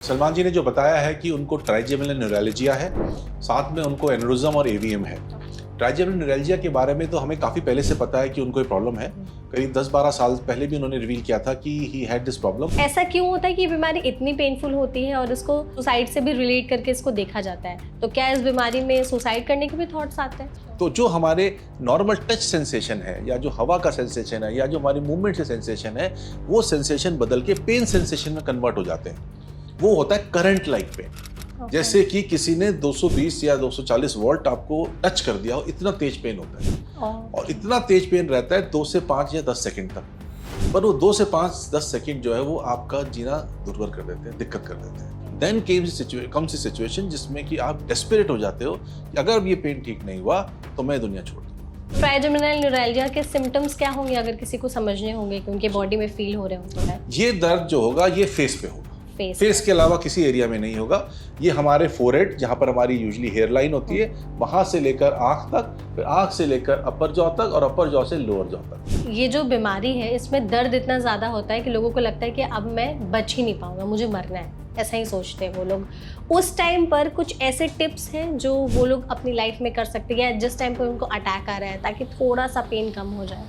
सलमान जी ने जो बताया है कि उनको ट्राइजेमिनल न्यूरैल्जिया है, साथ में उनको एनेउरिज्म और एवीएम है। ट्राइजेमिनल न्यूरैल्जिया के बारे में तो हमें काफ़ी पहले से पता है कि उनको ये प्रॉब्लम है। करीब 10-12 साल पहले भी उन्होंने रिवील किया था कि ही हैड दिस प्रॉब्लम। ऐसा क्यों होता है कि ये बीमारी इतनी पेनफुल होती है और इसको सुसाइड से भी रिलेट करके इसको देखा जाता है? तो क्या इस बीमारी में सुसाइड करने के भी थॉट्स आते हैं? तो जो हमारे नॉर्मल टच सेंसेशन है या जो हवा का सेंसेशन है या जो हमारी मूवमेंट से सेंसेशन है, वो सेंसेशन बदल के पेन सेंसेशन में कन्वर्ट हो जाते हैं। वो होता है करंट लाइक पेन। जैसे कि किसी ने 220 या 240 वोल्ट आपको टच कर दिया हो, इतना तेज पेन होता है। और इतना तेज पेन रहता है 2 से 5 या 10 सेकंड तक। पर वो 2 से 5-10 सेकंड जो है वो आपका जीना दुर्भर कर देते हैं, दिक्कत कर देते हैं। देन कम्स द सिचुएशन जिसमें कि आप डेस्परेट हो जाते हो कि अगर ये पेन ठीक नहीं हुआ तो मैं दुनिया छोड़ दूंगा। ट्राइजेमिनल न्यूरैल्जिया के सिम्टम्स क्या होंगे अगर किसी को समझने होंगे कि उनके बॉडी में फील हो रहे हों? ये दर्द जो होगा ये फेस पे होगा। फेस के अलावा किसी एरिया में नहीं होगा। ये हमारे फोरहेड, जहाँ पर हमारी यूजुअली हेयर लाइन होती है, वहां से लेकर आंख तक, फिर आंख से लेकर अपर जॉ तक और अपर जॉ से लोअर जॉ तक। ये जो बीमारी है इसमें दर्द इतना ज्यादा होता है कि लोगों को लगता है कि अब मैं बच ही नहीं पाऊंगा, मुझे मरना है, ऐसा ही सोचते हैं वो लोग। उस टाइम पर कुछ ऐसे टिप्स हैं जो वो लोग अपनी लाइफ में कर सकते हैं या जिस टाइम पर उनको अटैक आ रहा है, ताकि थोड़ा सा पेन कम हो जाए?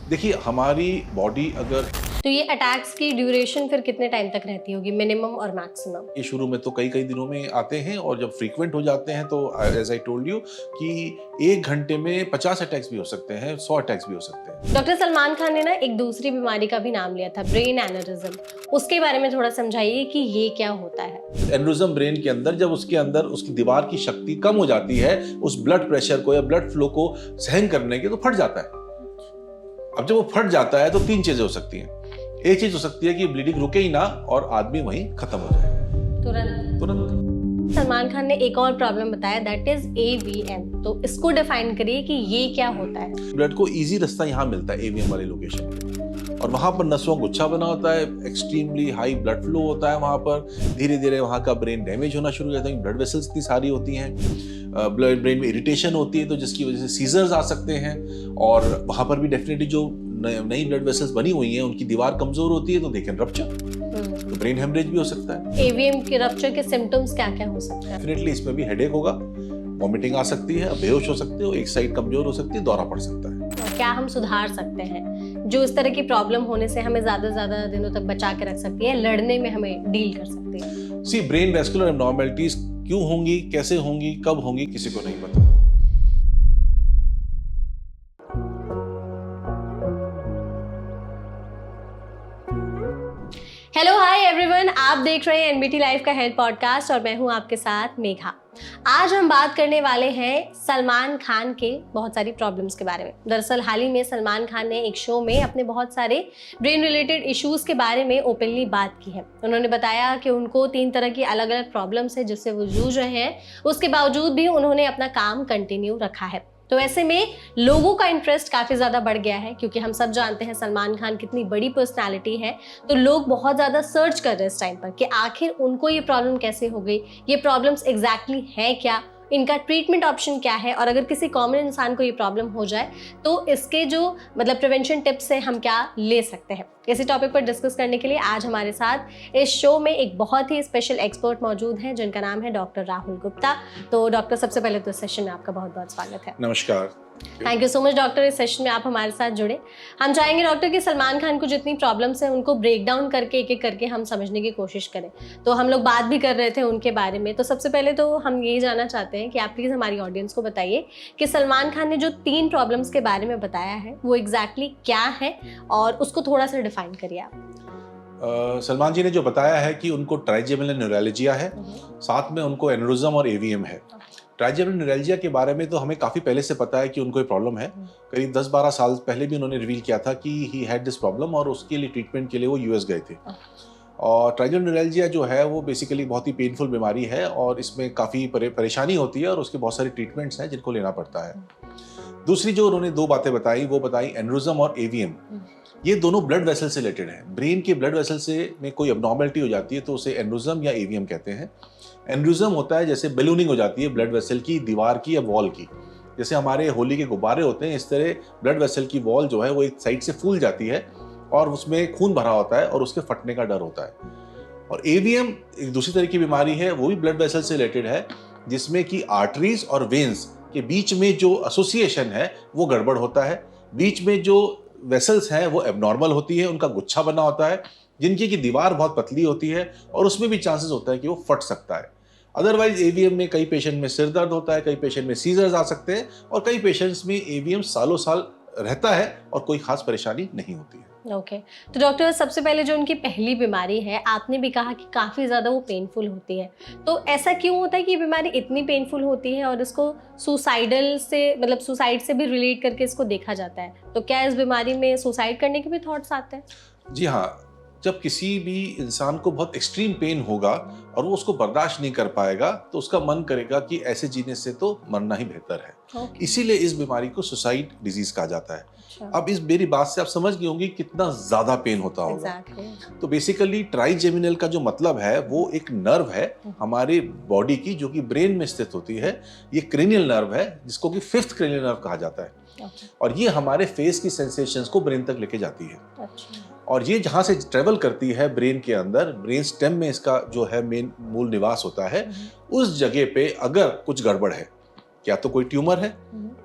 देखिए, हमारी बॉडी अगर तो ये अटैक्स की ड्यूरेशन फिर कितने टाइम तक रहती होगी, मिनिमम और मैक्सिमम? ये शुरू में तो कई दिनों में आते हैं और जब फ्रीक्वेंट हो जाते हैं तो एज आई टोल्ड यू कि 1 घंटे में 50 अटैक्स भी हो सकते हैं, 100 अटैक्स भी हो सकते हैं। डॉक्टर सलमान खान ने ना एक दूसरी बीमारी का भी नाम लिया था, ब्रेन एनेरिज्म। उसके बारे में थोड़ा समझाइए कि ये क्या होता है। एनेरिज्म ब्रेन के अंदर, जब उसके अंदर उसकी दीवार की शक्ति कम हो जाती है उस ब्लड प्रेशर को या ब्लड फ्लो को सहन करने के, तो फट जाता है। अब जब वो फट जाता है तो 3 चीजें हो सकती हैं। एक चीज हो सकती है कि ब्लीडिंग रुके ही ना और आदमी वहीं खत्म हो जाए तुरंत। सलमान खान ने एक और प्रॉब्लम बताया, दैट इज AVM। तो इसको डिफाइन करिए कि ये क्या होता है। ब्लड को इजी रास्ता यहाँ मिलता है AVM वाले लोकेशन पे, और वहां पर नसों का गुच्छा बना होता है, एक्सट्रीमली हाई ब्लड फ्लो होता है वहां पर। धीरे धीरे वहां का ब्रेन डैमेज होना शुरू हो जाता है, ब्लड वेसल्स इतनी सारी होती हैं, ब्रेन में इरिटेशन होती है, तो जिसकी वजह से सीजर्स आ सकते हैं। और वहां पर भी डेफिनेटली जो नई ब्लड वेसल्स बनी हुई हैं उनकी दीवार कमजोर होती है, तो दे कैन रप्चर, तो ब्रेन हेमरेज भी हो सकता है। AVM के रप्चर के सिम्टम्स क्या क्या हो सकते हैं? डेफिनेटली इसमें भी हेडेक होगा, वॉमिटिंग आ सकती है, बेहोश हो सकते हो, एक साइड कमजोर हो सकती है, दौरा पड़ सकता है। तो क्या हम सुधार सकते हैं जो इस तरह की प्रॉब्लम होने से हमें ज्यादा दिनों तक बचा के रख सकती है, लड़ने में हमें डील कर सकती है? सी, ब्रेन वैस्कुलर एब्नॉर्मलिटीज क्यों होंगी, कैसे होंगी, कब होंगी, किसी को नहीं पता। हेलो, हाय एवरीवन, आप देख रहे हैं NBT लाइव का हेल्थ पॉडकास्ट और मैं हूं आपके साथ मेघा। आज हम बात करने वाले हैं सलमान खान के बहुत सारी प्रॉब्लम्स के बारे में। दरअसल हाल ही में सलमान खान ने एक शो में अपने बहुत सारे ब्रेन रिलेटेड इश्यूज के बारे में ओपनली बात की है। उन्होंने बताया कि उनको 3 तरह की अलग अलग प्रॉब्लम्स है जिससे वो जूझ रहे हैं, उसके बावजूद भी उन्होंने अपना काम कंटिन्यू रखा है। तो ऐसे में लोगों का इंटरेस्ट काफ़ी ज़्यादा बढ़ गया है, क्योंकि हम सब जानते हैं सलमान खान कितनी बड़ी पर्सनालिटी है। तो लोग बहुत ज़्यादा सर्च कर रहे हैं इस टाइम पर कि आखिर उनको ये प्रॉब्लम कैसे हो गई, ये प्रॉब्लम्स एग्जैक्टली हैं क्या, इनका ट्रीटमेंट ऑप्शन क्या है, और अगर किसी कॉमन इंसान को ये प्रॉब्लम हो जाए तो इसके जो प्रिवेंशन टिप्स है हम क्या ले सकते हैं। इसी टॉपिक पर डिस्कस करने के लिए आज हमारे साथ इस शो में एक बहुत ही स्पेशल एक्सपर्ट मौजूद हैं जिनका नाम है डॉक्टर राहुल गुप्ता। तो डॉक्टर, सबसे पहले तो इस सेशन में आपका बहुत बहुत स्वागत है। नमस्कार। Thank you so much doctor, इस सेशन में आप हमारे साथ जुड़े। हम चाहेंगे डॉक्टर कि सलमान खान को जितनी प्रॉब्लम्स हैं उनको ब्रेक डाउन करके एक एक करके हम समझने की कोशिश करें। तो हम लोग बात भी कर रहे थे उनके बारे में, तो सबसे पहले तो हम ये जानना चाहते हैं कि आप प्लीज़ हमारी ऑडियंस को बताइए कि सलमान खान ने जो 3 प्रॉब्लम्स के बारे में बताया है वो एग्जैक्टली क्या है, और उसको थोड़ा सा डिफाइन करिए आप। सलमान जी ने जो बताया है कि उनको ट्राइजेमिनल न्यूरैल्जिया है, साथ में उनको एनेउरिज्म और AVM है। ट्राइजेमिनल न्यूरैल्जिया के बारे में तो हमें काफ़ी पहले से पता है कि उनको ये प्रॉब्लम है। करीब 10-12 साल पहले भी उन्होंने रिवील किया था कि ही हैड दिस प्रॉब्लम, और उसके लिए ट्रीटमेंट के लिए वो US गए थे। और ट्राइजेमिनल न्यूरैल्जिया जो है वो बेसिकली बहुत ही पेनफुल बीमारी है और इसमें काफ़ी परेशानी होती है और उसके बहुत सारे ट्रीटमेंट्स हैं जिनको लेना पड़ता है। दूसरी जो उन्होंने 2 बातें बताई, वो बताई एनेउरिज्म और AVM। ये दोनों ब्लड वेसल से रिलेटेड हैं। ब्रेन के ब्लड वेसल से में कोई एब्नॉर्मलिटी हो जाती है तो उसे एनेउरिज्म या AVM कहते हैं। एनेउरिज्म होता है जैसे बलूनिंग हो जाती है ब्लड वेसल की, दीवार की या वॉल की। जैसे हमारे होली के गुब्बारे होते हैं, इस तरह ब्लड वेसल की वॉल जो है वो एक साइड से फूल जाती है और उसमें खून भरा होता है और उसके फटने का डर होता है। और एवीएम एक दूसरी तरह की बीमारी है, वो भी ब्लड वेसल से रिलेटेड है, जिसमें कि आर्टरीज और वेन्स के बीच में जो एसोसिएशन है वो गड़बड़ होता है। बीच में जो वेसल्स हैं वो एबनॉर्मल होती है, उनका गुच्छा बना होता है, जिनकी की दीवार बहुत पतली होती है और उसमें भी चांसेस होता है कि वो फट सकता है। अदरवाइज एवीएम में कई पेशेंट में सिर दर्द होता है, कई पेशेंट में सीजर्स आ सकते हैं और कई पेशेंट्स में एवीएम सालों साल रहता है और कोई खास परेशानी नहीं होती है। ओके तो डॉक्टर, सबसे पहले जो उनकी पहली बीमारी है, आपने भी कहा कि काफ़ी ज़्यादा वो पेनफुल होती है, तो ऐसा क्यों होता है कि ये बीमारी इतनी पेनफुल होती है और इसको सुसाइडल से, मतलब सुसाइड से भी रिलेट करके इसको देखा जाता है? तो क्या इस बीमारी में सुसाइड करने के भी थॉट्स आते हैं? जी हाँ, जब किसी भी इंसान को बहुत एक्सट्रीम पेन होगा और वो उसको बर्दाश्त नहीं कर पाएगा तो उसका मन करेगा कि ऐसे जीने से तो मरना ही बेहतर है। इसीलिए इस बीमारी को सुसाइड डिजीज कहा जाता है। अब इस मेरी बात से आप समझ गए होंगे कितना ज्यादा पेन होता होगा। तो बेसिकली ट्राइजेमिनल का जो मतलब है वो एक नर्व है हमारे बॉडी की, जो कि ब्रेन में स्थित होती है। ये क्रेनियल नर्व है, जिसको कि फिफ्थ क्रेनियल नर्व कहा जाता है। और ये हमारे फेस की सेंसेशंस को ब्रेन तक लेके जाती है। और ये जहाँ से ट्रेवल करती है ब्रेन के अंदर, ब्रेन स्टेम में इसका जो है मेन मूल निवास होता है, उस जगह पे अगर कुछ गड़बड़ है, या तो कोई ट्यूमर है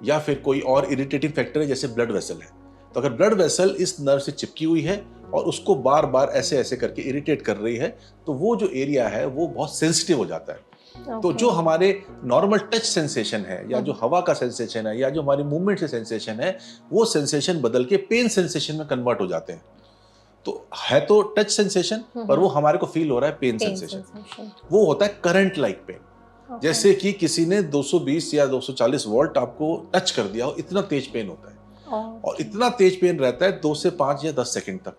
या फिर कोई और इरिटेटिंग फैक्टर है जैसे ब्लड वेसल है, तो अगर ब्लड वेसल इस नर्व से चिपकी हुई है और उसको बार बार ऐसे ऐसे करके इरिटेट कर रही है, तो वो जो एरिया है वो बहुत सेंसिटिव हो जाता है। तो जो हमारे नॉर्मल टच सेंसेशन है या जो हवा का सेंसेशन है या जो हमारी मूवमेंट से सेंसेशन है, वो सेंसेशन बदल के पेन सेंसेशन में कन्वर्ट हो जाते हैं। तो है तो टच सेंसेशन, पर वो हमारे को फील हो रहा है पेन सेंसेशन। वो होता है करंट लाइक पेन। जैसे कि किसी ने 220 या 240 वोल्ट आपको टच कर दिया हो, इतना तेज पेन होता है। और इतना तेज पेन रहता है 2 से 5 या 10 सेकंड तक।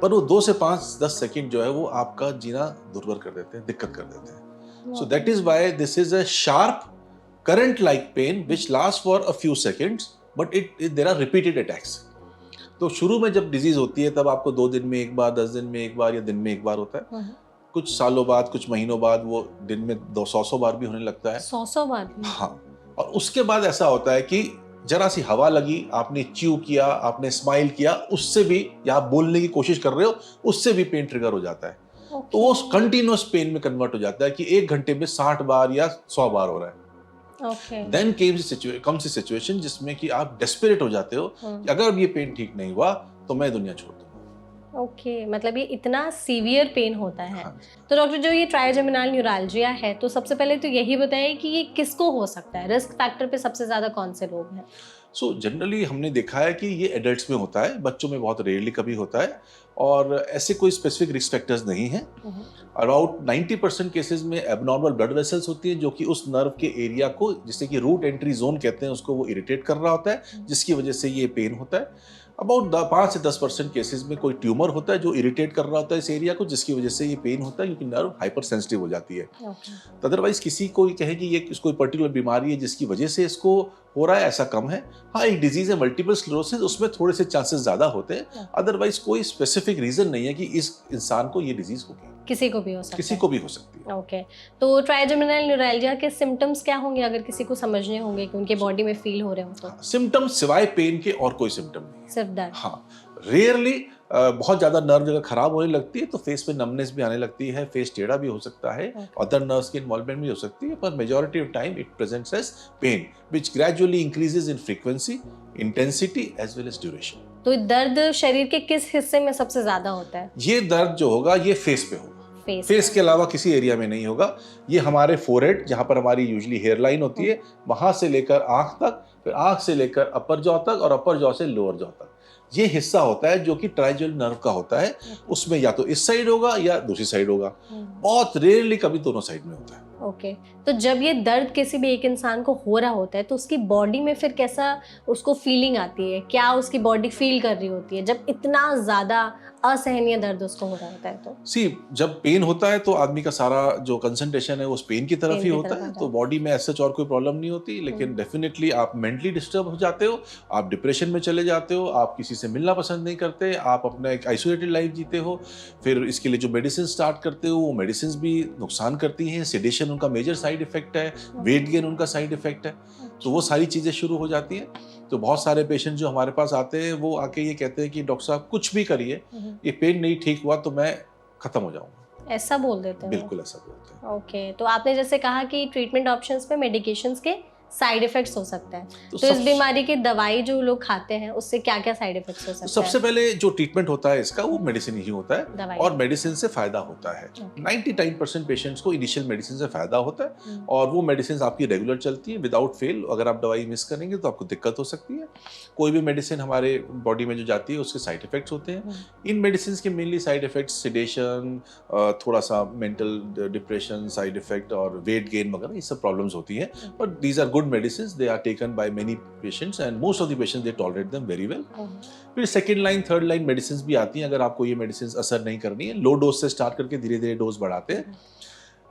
पर वो 2 से 5-10 सेकंड जो है वो आपका जीना दुर्भर कर देते हैं, दिक्कत कर देते हैं। So that is why this is a sharp current like pain which last for a few seconds, but there are repeated attacks. तो शुरू में जब डिजीज होती है तब आपको 2 दिन में एक बार, 10 दिन में एक बार या दिन में एक बार होता है। कुछ सालों बाद, कुछ महीनों बाद वो दिन में 200 बार भी होने लगता है। 100 बार भी? हाँ। और उसके बाद ऐसा होता है कि जरा सी हवा लगी, आपने च्यू किया, आपने स्माइल किया, उससे भी, या आप बोलने की कोशिश कर रहे हो, उससे भी पेन ट्रिगर हो जाता है। तो वो कंटिन्यूअस पेन में कन्वर्ट हो जाता है कि 1 घंटे में 60 बार या 100 बार हो रहा है। Then comes a situation जिसमें कि आप डेस्परेट हो जाते हो कि अगर ये पेन ठीक नहीं हुआ तो मैं दुनिया छोड़ दूंगा। मतलब ये इतना सीवियर पेन होता है। हाँ। तो डॉक्टर, जो ये ट्राइजेमिनल न्यूराल्जिया है, तो सबसे पहले तो यही बताइए कि ये किसको हो सकता है? रिस्क फैक्टर पे सबसे ज्यादा कौन से लोग हैं? जनरली हमने देखा है कि ये एडल्ट्स में होता है, बच्चों में बहुत रेयरली कभी होता है, और ऐसे कोई स्पेसिफिक रिस्क फैक्टर्स नहीं है। अराउंड 90% केसेस में एबनॉर्मल ब्लड वेसल्स होती है, जो कि उस नर्व के एरिया को, जिसे कि रूट एंट्री जोन कहते हैं, उसको वो इरिटेट कर रहा होता है, जिसकी वजह से ये पेन होता है। अबाउट 5 से 10% केसेस में कोई ट्यूमर होता है जो इरिटेट कर रहा होता है इस एरिया को, जिसकी वजह से ये पेन होता है, क्योंकि नर्व हाइपर सेंसिटिव हो जाती है। तो अदरवाइज किसी को कहे कि ये कोई पर्टिकुलर बीमारी है जिसकी वजह से इसको हो रहा है, ऐसा कम है। हाँ, एक डिजीज है मल्टीपल स्क्लेरोसिस, उसमें थोड़े से चांसेस ज्यादा होते हैं। अदरवाइज कोई स्पेसिफिक रीजन नहीं है कि इस इंसान को ये डिजीज होगी। किसी को भी हो सकता है? किसी को भी हो सकती है। ओके। तो ट्राइजेमिनल न्यूराल्जिया के सिम्टम्स क्या होंगे, अगर किसी को समझने होंगे कि उनके बॉडी में फील हो रहे हो तो? सिम्टम्स सिवाय पेन के और कोई सिम्टम नहीं, सिर्फ दर्द। हाँ, रेयरली बहुत ज्यादा नर्व जगह खराब होने लगती है तो फेस पे नमनेस भी आने लगती है, फेस टेढ़ा भी हो सकता है, अदर नर्व्स की इन्वॉल्वमेंट भी हो सकती है, पर majority of time it presents as pain which gradually increases in frequency, intensity as well as duration. तो दर्द शरीर के किस हिस्से में सबसे ज्यादा होता है? ये दर्द जो होगा ये फेस पे होगा, फेस के अलावा किसी एरिया में नहीं होगा। ये हमारे फोरहेड, जहां पर हमारी यूजुअली हेयर लाइन होती है, वहां से लेकर आंख तक, फिर आंख से लेकर अपर जॉ तक और अपर जॉ से लोअर जॉ तक, ये हिस्सा होता है जो कि ट्राइजेमिनल नर्व का होता है। उसमें या तो इस साइड होगा या दूसरी साइड होगा, बहुत रेयरली कभी दोनों साइड में होता है। ओके। तो जब ये दर्द किसी भी एक इंसान को हो रहा होता है तो उसकी बॉडी में फिर कैसा उसको फीलिंग आती है? क्या उसकी बॉडी फील कर रही होती है जब इतना ज्यादा असहनीय दर्द उसको हो रहा होता है? तो जब पेन होता है तो आदमी का सारा जो कंसंट्रेशन है वो उस पेन की तरफ ही होता है, तो बॉडी में ऐसा और कोई प्रॉब्लम नहीं होती। लेकिन डेफिनेटली आप मेंटली डिस्टर्ब हो जाते हो, आप डिप्रेशन में चले जाते हो, आप किसी से मिलना पसंद नहीं करते, आप अपना एक आइसोलेटेड लाइफ जीते हो। फिर इसके लिए जो मेडिसिन स्टार्ट करते हो वो मेडिसिन भी नुकसान करती हैं। सेडेशन उनका मेजर साइड इफेक्ट है, वेट गेन उनका साइड इफेक्ट है, तो वो सारी चीजें शुरू हो जाती हैं। तो बहुत सारे पेशेंट जो हमारे पास आते हैं वो आके ये कहते हैं कि डॉक्टर साहब कुछ भी करिए, ये पेन नहीं ठीक हुआ तो मैं खत्म हो जाऊंगा। ऐसा बोल देते हैं वो? बिल्कुल ऐसा बोलते हैं। ओके, तो आपने जैसे कहा कि ट्रीटमेंट ऑप्शंस में मेडिकेशंस के साइड इफेक्ट्स हो सकते हैं, तो तो इस सब बीमारी की दवाई जो लोग खाते हैं उससे क्या क्या साइड इफेक्ट्स हो सकते सबसे हैं? पहले जो ट्रीटमेंट होता है इसका वो मेडिसिन ही होता है दवाई। और मेडिसिन से फायदा होता है। Okay. 99% पेशेंट्स को इनिशियल मेडिसिन से फायदा होता है हम्म, और वो मेडिसिन आपकी रेगुलर चलती है विदाउट फेल। अगर आप दवाई मिस करेंगे तो आपको दिक्कत हो सकती है। कोई भी मेडिसिन हमारे बॉडी में जो जाती है उसके साइड इफेक्ट्स होते हैं। हम्म, इन मेडिसिन के मेनली साइड इफेक्ट्स सिडेशन, थोड़ा सा मेंटल डिप्रेशन साइड इफेक्ट और वेट गेन वगैरह, ये सब प्रॉब्लम्स होती हैं। But these are good medicine, they are taken by many patients and most of the patients they tolerate them very well. Hmm, फिर second line third line medicine भी आती हैं। अगर आपको ये मेडिसिन असर नहीं करनी है, लो डोज से स्टार्ट करके धीरे धीरे डोज बढ़ाते हैं।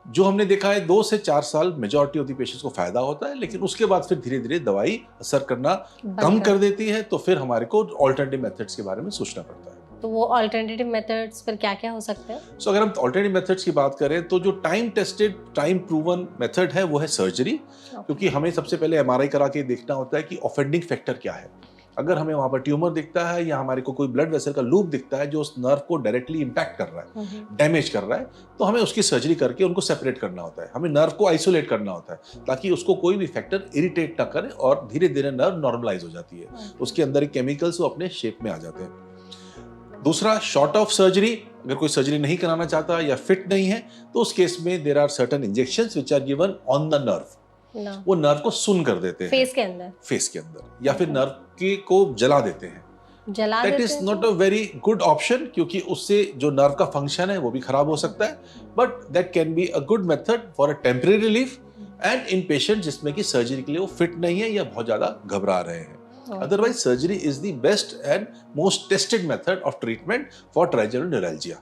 जो हमने देखा है 2 से 4 साल मेजॉरिटी ऑफ द पेशेंट्स को फायदा होता है, लेकिन उसके बाद फिर धीरे धीरे दवाई असर करना कम कर देती है। तो फिर हमारे को ऑल्टरनेटिव मेथड्स के बारे में सोचना पड़ता है। तो वो अल्टरनेटिव मेथड्स फिर क्या क्या हो सकते हैं? सो अगर हम ऑल्टरनेटिव मेथड्स की बात करें तो जो time tested time proven method है वो है सर्जरी। क्योंकि हमें सबसे पहले एमआरआई करा के देखना होता है कि ऑफेंडिंग फैक्टर क्या है। अगर हमें वहां पर ट्यूमर दिखता है या हमारे को कोई ब्लड वेसल का लूप दिखता है जो उस नर्व को डायरेक्टली इंपैक्ट कर रहा है, डैमेज कर रहा है, तो हमें उसकी सर्जरी करके उनको सेपरेट करना होता है। हमें नर्व को आइसोलेट करना होता है ताकि उसको कोई भी फैक्टर इरिटेट ना करे और धीरे धीरे नर्व नॉर्मलाइज हो जाती है। उसके अंदर केमिकल्स वो अपने शेप में आ जाते हैं। दूसरा, शॉर्ट ऑफ सर्जरी, अगर कोई सर्जरी नहीं कराना चाहता या फिट नहीं है तो उस केस में there are certain injections which are given on the nerve. वो नर्व को सुन कर देते हैं फेस के अंदर, फेस के अंदर, या फिर नर्व के को जला देते हैं। जला दैट देते इज हैं not a very good option क्योंकि उससे जो नर्व का फंक्शन है वो भी खराब हो सकता है। But that can be a good method for a temporary relief and in patient जिसमें कि सर्जरी के लिए वो फिट नहीं है या बहुत ज्यादा घबरा रहे हैं। Otherwise, surgery is the best and most tested method of treatment for trigeminal neuralgia.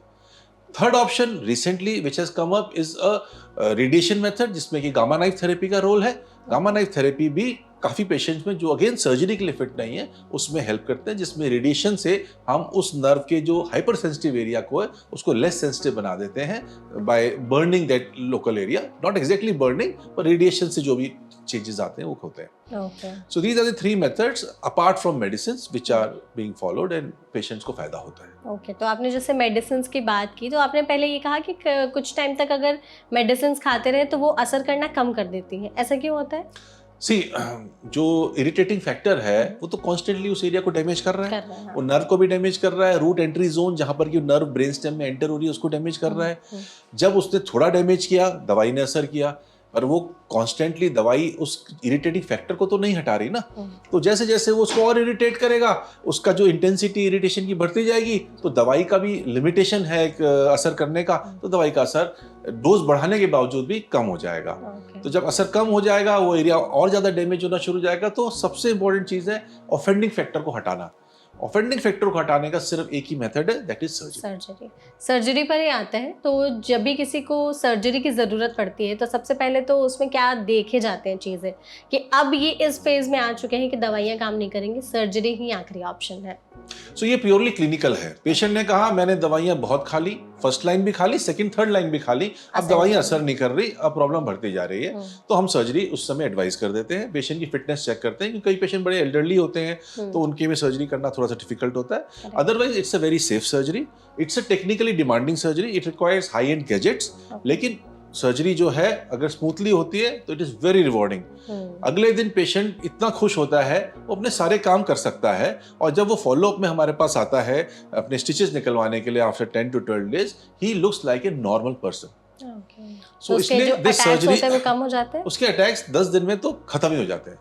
Third option recently which has come up is a radiation method जिसमें कि गामा नाइफ थेरेपी का रोल है। गामा नाइफ थेरेपी भी काफी patients में जो again surgery के लिए फिट नहीं है उसमें हेल्प करते हैं, जिसमें रेडिएशन से हम उस नर्व के जो हाइपर सेंसिटिव एरिया को है उसको लेस सेंसिटिव बना देते हैं by burning that local area. Not exactly burning, पर रेडिएशन से जो भी चेंजेस आते हैं वो होते हैं। Okay. So these are the three methods apart from medicines which are being followed and patients को फायदा होता है। ओके, तो आपने जैसे मेडिसिन की बात की तो आपने पहले ये कहा कि कुछ टाइम तक अगर मेडिसिन खाते रहे तो वो असर करना कम कर देती है, ऐसा क्यों होता है? जो इरिटेटिंग फैक्टर है वो तो कॉन्स्टेंटली उस एरिया को डैमेज कर रहा है। हाँ। वो नर्व को भी डैमेज कर रहा है। रूट एंट्री जोन जहां पर कि नर्व ब्रेन स्टेम में एंटर हो रही है उसको डैमेज कर रहा है। जब उसने थोड़ा डैमेज किया, दवाई ने असर किया, पर वो कॉन्स्टेंटली दवाई उस इरिटेटिंग फैक्टर को तो नहीं हटा रही ना। तो जैसे जैसे वो उसको और इरिटेट करेगा, उसका जो इंटेंसिटी इरिटेशन की बढ़ती जाएगी, तो दवाई का भी लिमिटेशन है एक असर करने का, तो दवाई का असर डोज बढ़ाने के बावजूद भी कम हो जाएगा। तो जब असर कम हो जाएगा, वो एरिया और ज्यादा डैमेज होना शुरू हो जाएगा। तो सबसे इंपॉर्टेंट चीज है ऑफेंडिंग फैक्टर को हटाना। ऑफेंडिंग फैक्टर को हटाने का सिर्फ एक ही मेथड है, दैट इज सर्जरी। सर्जरी पर ही आते हैं, तो जब भी किसी को सर्जरी की ज़रूरत पड़ती है तो सबसे पहले तो उसमें क्या देखे जाते हैं चीज़ें कि अब ये इस फेज में आ चुके हैं कि दवाइयाँ काम नहीं करेंगी, सर्जरी ही आखिरी ऑप्शन है। सो ये प्योरली क्लिनिकल है। पेशेंट ने कहा मैंने दवाइयाँ बहुत खा ली, फर्स्ट लाइन भी खा ली, सेकंड थर्ड लाइन भी खा ली, अब दवाइयाँ असर नहीं कर रही, अब प्रॉब्लम बढ़ती जा रही है, तो हम सर्जरी उस समय एडवाइस कर देते हैं। पेशेंट की फिटनेस चेक करते हैं, क्योंकि कई पेशेंट बड़े एल्डरली होते हैं तो उनके में सर्जरी करना थोड़ा सा डिफिकल्ट होता है। Otherwise it's a very safe surgery, it's a technically demanding surgery, it requires high and gadgets, लेकिन सर्जरी जो है अगर स्मूथली होती है तो इट इज वेरी रिवॉर्डिंग। अगले दिन पेशेंट इतना खुश होता है, वो अपने सारे काम कर सकता है, और जब वो फॉलोअप में हमारे पास आता है अपने स्टिचेस निकलवाने के लिए after 10 to 12 days, he looks like a normal person. So इसलिए दिस सर्जरी कम हो जाते हैं, उसके अटैक्स 10 दिन में तो खत्म ही हो जाते हैं।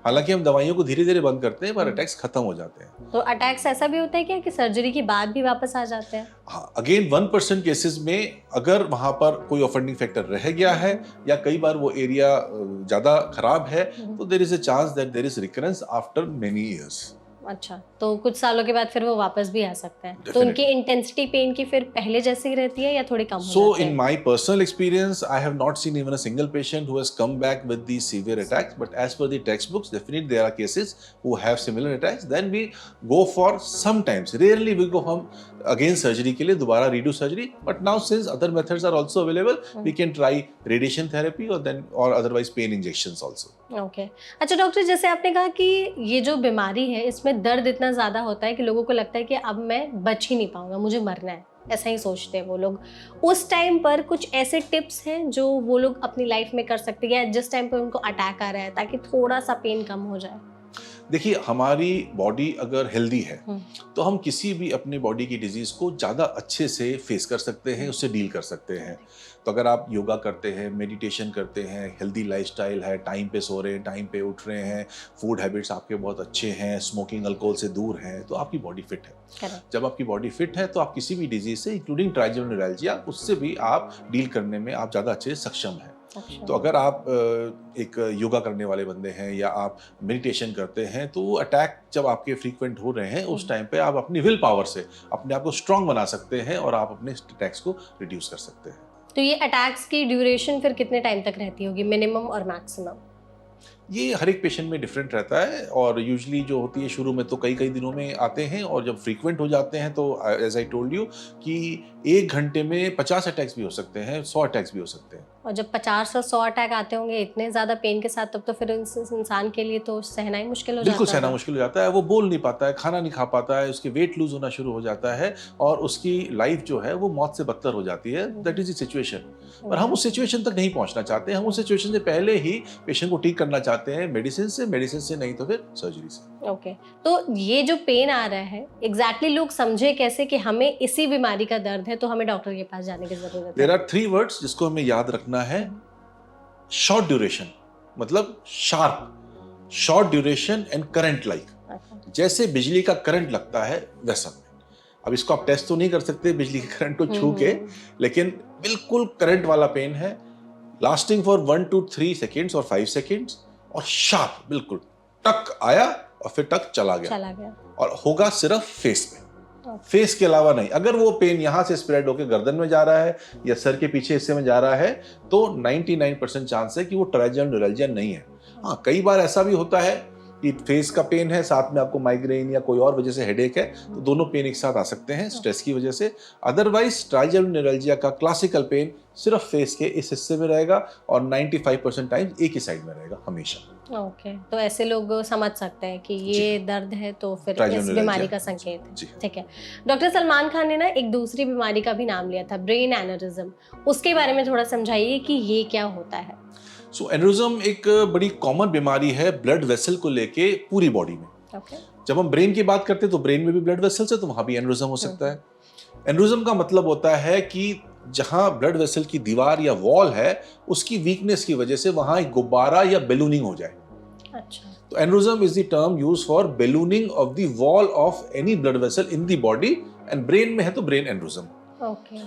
हालांकि हम दवाइयों को धीरे धीरे बंद करते हैं, पर अटैक्स खत्म हो जाते हैं। तो अटैक्स ऐसा भी होता है क्या कि सर्जरी के बाद भी वापस आ जाते हैं? हाँ, अगेन 1% केसेस में अगर वहां पर कोई ऑफेंडिंग फैक्टर रह गया है या कई बार वो एरिया ज्यादा खराब है, तो there is a chance that there is recurrence after many years. अच्छा, तो कुछ सालों के बाद फिर वो वापस भी आ सकते हैं। तो उनकी इंटेंसिटी पेन की फिर पहले जैसी ही रहती है या थोड़ी कम हो जाती है? So in my personal experience, I have not seen even a single patient who has come back with these severe attacks. But as per the textbooks, definitely there are cases who have similar attacks. Then we go for sometimes, rarely we go from again surgery के लिए दोबारा redo surgery. But now since other methods are also available, we can try radiation therapy or otherwise pain injections also. Okay. अच्छा doctor, जैसे आपने कहा कि ये जो बीमारी है इसमें दर्द इतना ज़्यादा होता है कि लोगों को लगता है कि अब मैं बच ही नहीं पाऊंगा, मुझे मरना है। ऐसा ही सोचते हैं वो लोग। उस टाइम पर कुछ ऐसे टिप्स हैं जो वो लोग अपनी लाइफ में कर सकते हैं, या जिस टाइम पर उनको अटैक आ रहा है, ताकि थोड़ा सा पेन कम हो जाए? देखिए, हमारी बॉडी अगर हेल्दी है तो हम किसी भी अपनी बॉडी की डिजीज को ज़्यादा अच्छे से फेस कर सकते हैं, उससे डील कर सकते हैं। तो अगर आप योगा करते हैं, मेडिटेशन करते हैं, हेल्दी लाइफस्टाइल है, टाइम पे सो रहे हैं, टाइम पे उठ रहे हैं, फूड हैबिट्स आपके बहुत अच्छे हैं, स्मोकिंग अल्कोहल से दूर हैं, तो आपकी बॉडी फिट है। Correct. जब आपकी बॉडी फिट है तो आप किसी भी डिजीज से, इंक्लूडिंग ट्राइजेमिनल न्यूरैल्जिया, उससे भी आप डील करने में आप ज़्यादा अच्छे से सक्षम हैं। अच्छा। तो अगर आप एक योगा करने वाले बंदे हैं या आप मेडिटेशन करते हैं, तो वो अटैक जब आपके फ्रीक्वेंट हो रहे हैं उस टाइम पे आप अपनी विल पावर से अपने आप को स्ट्रांग बना सकते हैं और आप अपने अटैक्स को रिड्यूस कर सकते हैं। तो ये अटैक्स की ड्यूरेशन फिर कितने टाइम तक रहती होगी, मिनिमम और मैक्सिमम? ये हर एक पेशेंट में डिफरेंट रहता है, और यूजुअली जो होती है शुरू में तो कई कई दिनों में आते हैं, और जब फ्रीक्वेंट हो जाते हैं तो एज आई टोल्ड यू कि 1 घंटे में 50 अटैक्स भी हो सकते हैं, 100 अटैक्स भी हो सकते हैं। और जब 50 से 100 अटैक आते होंगे इतने ज़्यादा पेन के साथ, तब तो फिर इंसान के लिए तो सहना ही मुश्किल हो जाता है। बिल्कुल सहना मुश्किल हो जाता है, वो बोल नहीं पाता है, खाना नहीं खा पाता है, उसके वेट लूज होना शुरू हो जाता है, और उसकी लाइफ जो है वो मौत से बदतर हो जाती है। That is the situation. और हम उस सिचुएशन तक नहीं पहुंचना चाहते, हम उस सिचुएशन से पहले ही पेशेंट को ठीक करना चाहते हैं, मेडिसिन से नहीं तो फिर सर्जरी से। ओके। तो ये जो पेन आ रहा है, एग्जैक्टली लोग समझे कैसे कि हमें इसी बीमारी का दर्द है तो हमें डॉक्टर के पास जाने की जरूरत है? देयर आर 3 वर्ड्स जिसको हमें याद रखना है। शॉर्ट ड्यूरेशन मतलब sharp, short duration and current like. अच्छा। जैसे बिजली का करंट लगता है वैसा। अब इसको आप टेस्ट तो नहीं कर सकते बिजली के करंट को छू के, लेकिन बिल्कुल करंट वाला पेन है, लास्टिंग फॉर 1 to 3 सेकेंड्स और 5 सेकेंड्स, और शार्प, बिल्कुल टक आया और फिर टक चला गया। और होगा सिर्फ फेस पे, फेस के अलावा नहीं। अगर वो पेन यहाँ से स्प्रेड होकर गर्दन में जा रहा है या सर के पीछे हिस्से में जा रहा है तो 99% चांस है कि वो ट्राइजेमिनल न्यूरैल्जिया नहीं है। हाँ, कई बार ऐसा भी होता है कि फेस का पेन है, साथ में आपको माइग्रेन या कोई और वजह से हेडेक है, तो दोनों पेन एक साथ आ सकते हैं स्ट्रेस की वजह से। अदरवाइज ट्राइजेमिनल न्यूरैल्जिया का क्लासिकल पेन सिर्फ फेस के इस हिस्से में रहेगा और 95% टाइम एक ही साइड में रहेगा हमेशा। ओके। तो ऐसे लोग समझ सकते हैं कि ये दर्द है तो फिर इस बीमारी का संकेत है। ठीक है। डॉक्टर सलमान खान ने ना एक दूसरी बीमारी का भी नाम लिया था, ब्रेन एनेरिज्म। उसके बारे में थोड़ा समझाइए कि ये क्या होता है? सो एनेरिज्म एक बड़ी कॉमन बीमारी है ब्लड वेसल को लेके पूरी बॉडी में। ओके। जब हम ब्रेन की बात करते हैं तो ब्रेन में भी ब्लड वेसल्स है, तो वहां भी एनेरिज्म हो सकता है। एनेरिज्म का मतलब होता है कि जहां ब्लड वेसल की दीवार या वॉल है उसकी वीकनेस की वजह से वहां एक गुब्बारा या बैलूनिंग हो जाए। अच्छा। तो aneurysm is the term used for ballooning of the wall of any blood vessel in the body, and brain में है तो ब्रेन एनेरिज्म। ओके।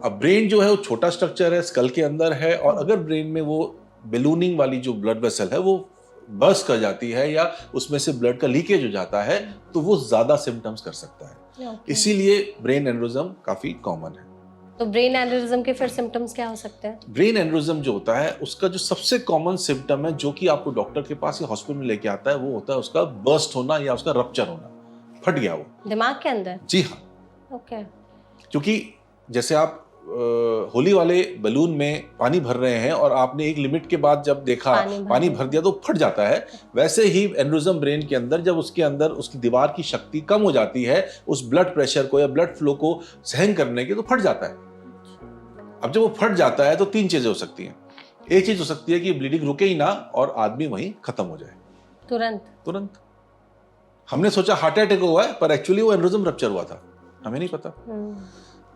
अब ब्रेन जो है वो छोटा स्ट्रक्चर है, स्कल के अंदर है, और अगर ब्रेन में वो बैलूनिंग वाली जो ब्लड वेसल है वो बर्स्ट कर जाती है या उसमें से ब्लड का लीकेज हो जाता है तो वो ज्यादा सिम्टम्स कर सकता है। इसीलिए ब्रेन एनेरिज्म काफी कॉमन है। तो ब्रेन एनेरिज्म के फिर सिम्टम्स क्या हो सकते हैं? ब्रेन एनेरिज्म जो होता है उसका जो सबसे कॉमन सिम्टम है जो कि आपको डॉक्टर के पास या हॉस्पिटल में लेके आता है, वो होता है उसका बर्स्ट होना या उसका रप्चर होना, फट गया वो दिमाग के अंदर। जी हाँ। ओके। क्योंकि जैसे आप होली वाले बलून में पानी भर रहे हैं और आपने एक लिमिट के बाद जब देखा पानी भर दिया तो फट जाता है, वैसे ही एनेरिज्म ब्रेन के अंदर जब उसके अंदर उसकी दीवार की शक्ति कम हो जाती है उस ब्लड प्रेशर को या ब्लड फ्लो को सहन करने की, तो फट जाता है। अब जब वो फट जाता है तो 3 चीजें हो सकती हैं। एक चीज हो सकती है कि ब्लीडिंग रुके ही ना और आदमी वहीं खत्म हो जाए तुरंत। हमने सोचा हार्ट अटैक हुआ है पर एक्चुअली वो एनेरिज्म रप्चर हुआ था, हमें नहीं पता।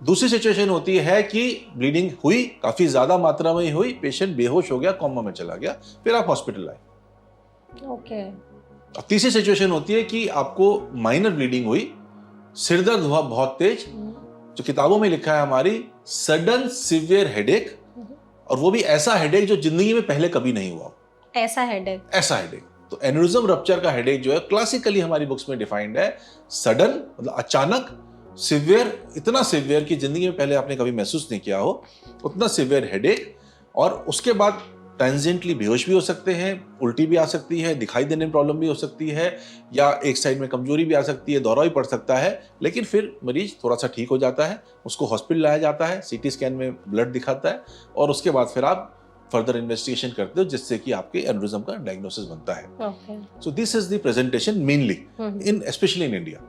दूसरी सिचुएशन होती है कि ब्लीडिंग हुई, काफी ज्यादा मात्रा में हुई, पेशेंट बेहोश हो गया, कोमा में चला गया, फिर आप हॉस्पिटल आए। ओके। अब तीसरी सिचुएशन होती है कि आपको माइनर ब्लीडिंग हुई, सिरदर्द हुआ बहुत तेज, जो किताबों में लिखा है हमारी सडन सिवियर हेडेक, और वो भी ऐसा हेडेक जो जिंदगी में पहले कभी नहीं हुआ। ऐसा हेडेक। तो एनेरिज्म रप्चर का हेडेक जो है क्लासिकली हमारी बुक्स में डिफाइंड है सडन मतलब अचानक, सिवियर इतना सिवियर कि जिंदगी में पहले आपने कभी महसूस नहीं किया हो, उतना सिवियर हेडेक, और उसके बाद ट्रांजिएंटली बेहोश भी हो सकते हैं, उल्टी भी आ सकती है, दिखाई देने में प्रॉब्लम भी हो सकती है, या एक साइड में कमजोरी भी आ सकती है, दौरा भी पड़ सकता है, लेकिन फिर मरीज थोड़ा सा ठीक हो जाता है, उसको हॉस्पिटल लाया जाता है, सीटी स्कैन में ब्लड दिखाता है, और उसके बाद फिर आप फर्दर इन्वेस्टिगेशन करते हो जिससे कि आपके एनेरिज्म का डायग्नोसिस बनता है। So this is the presentation mainly in specially in India.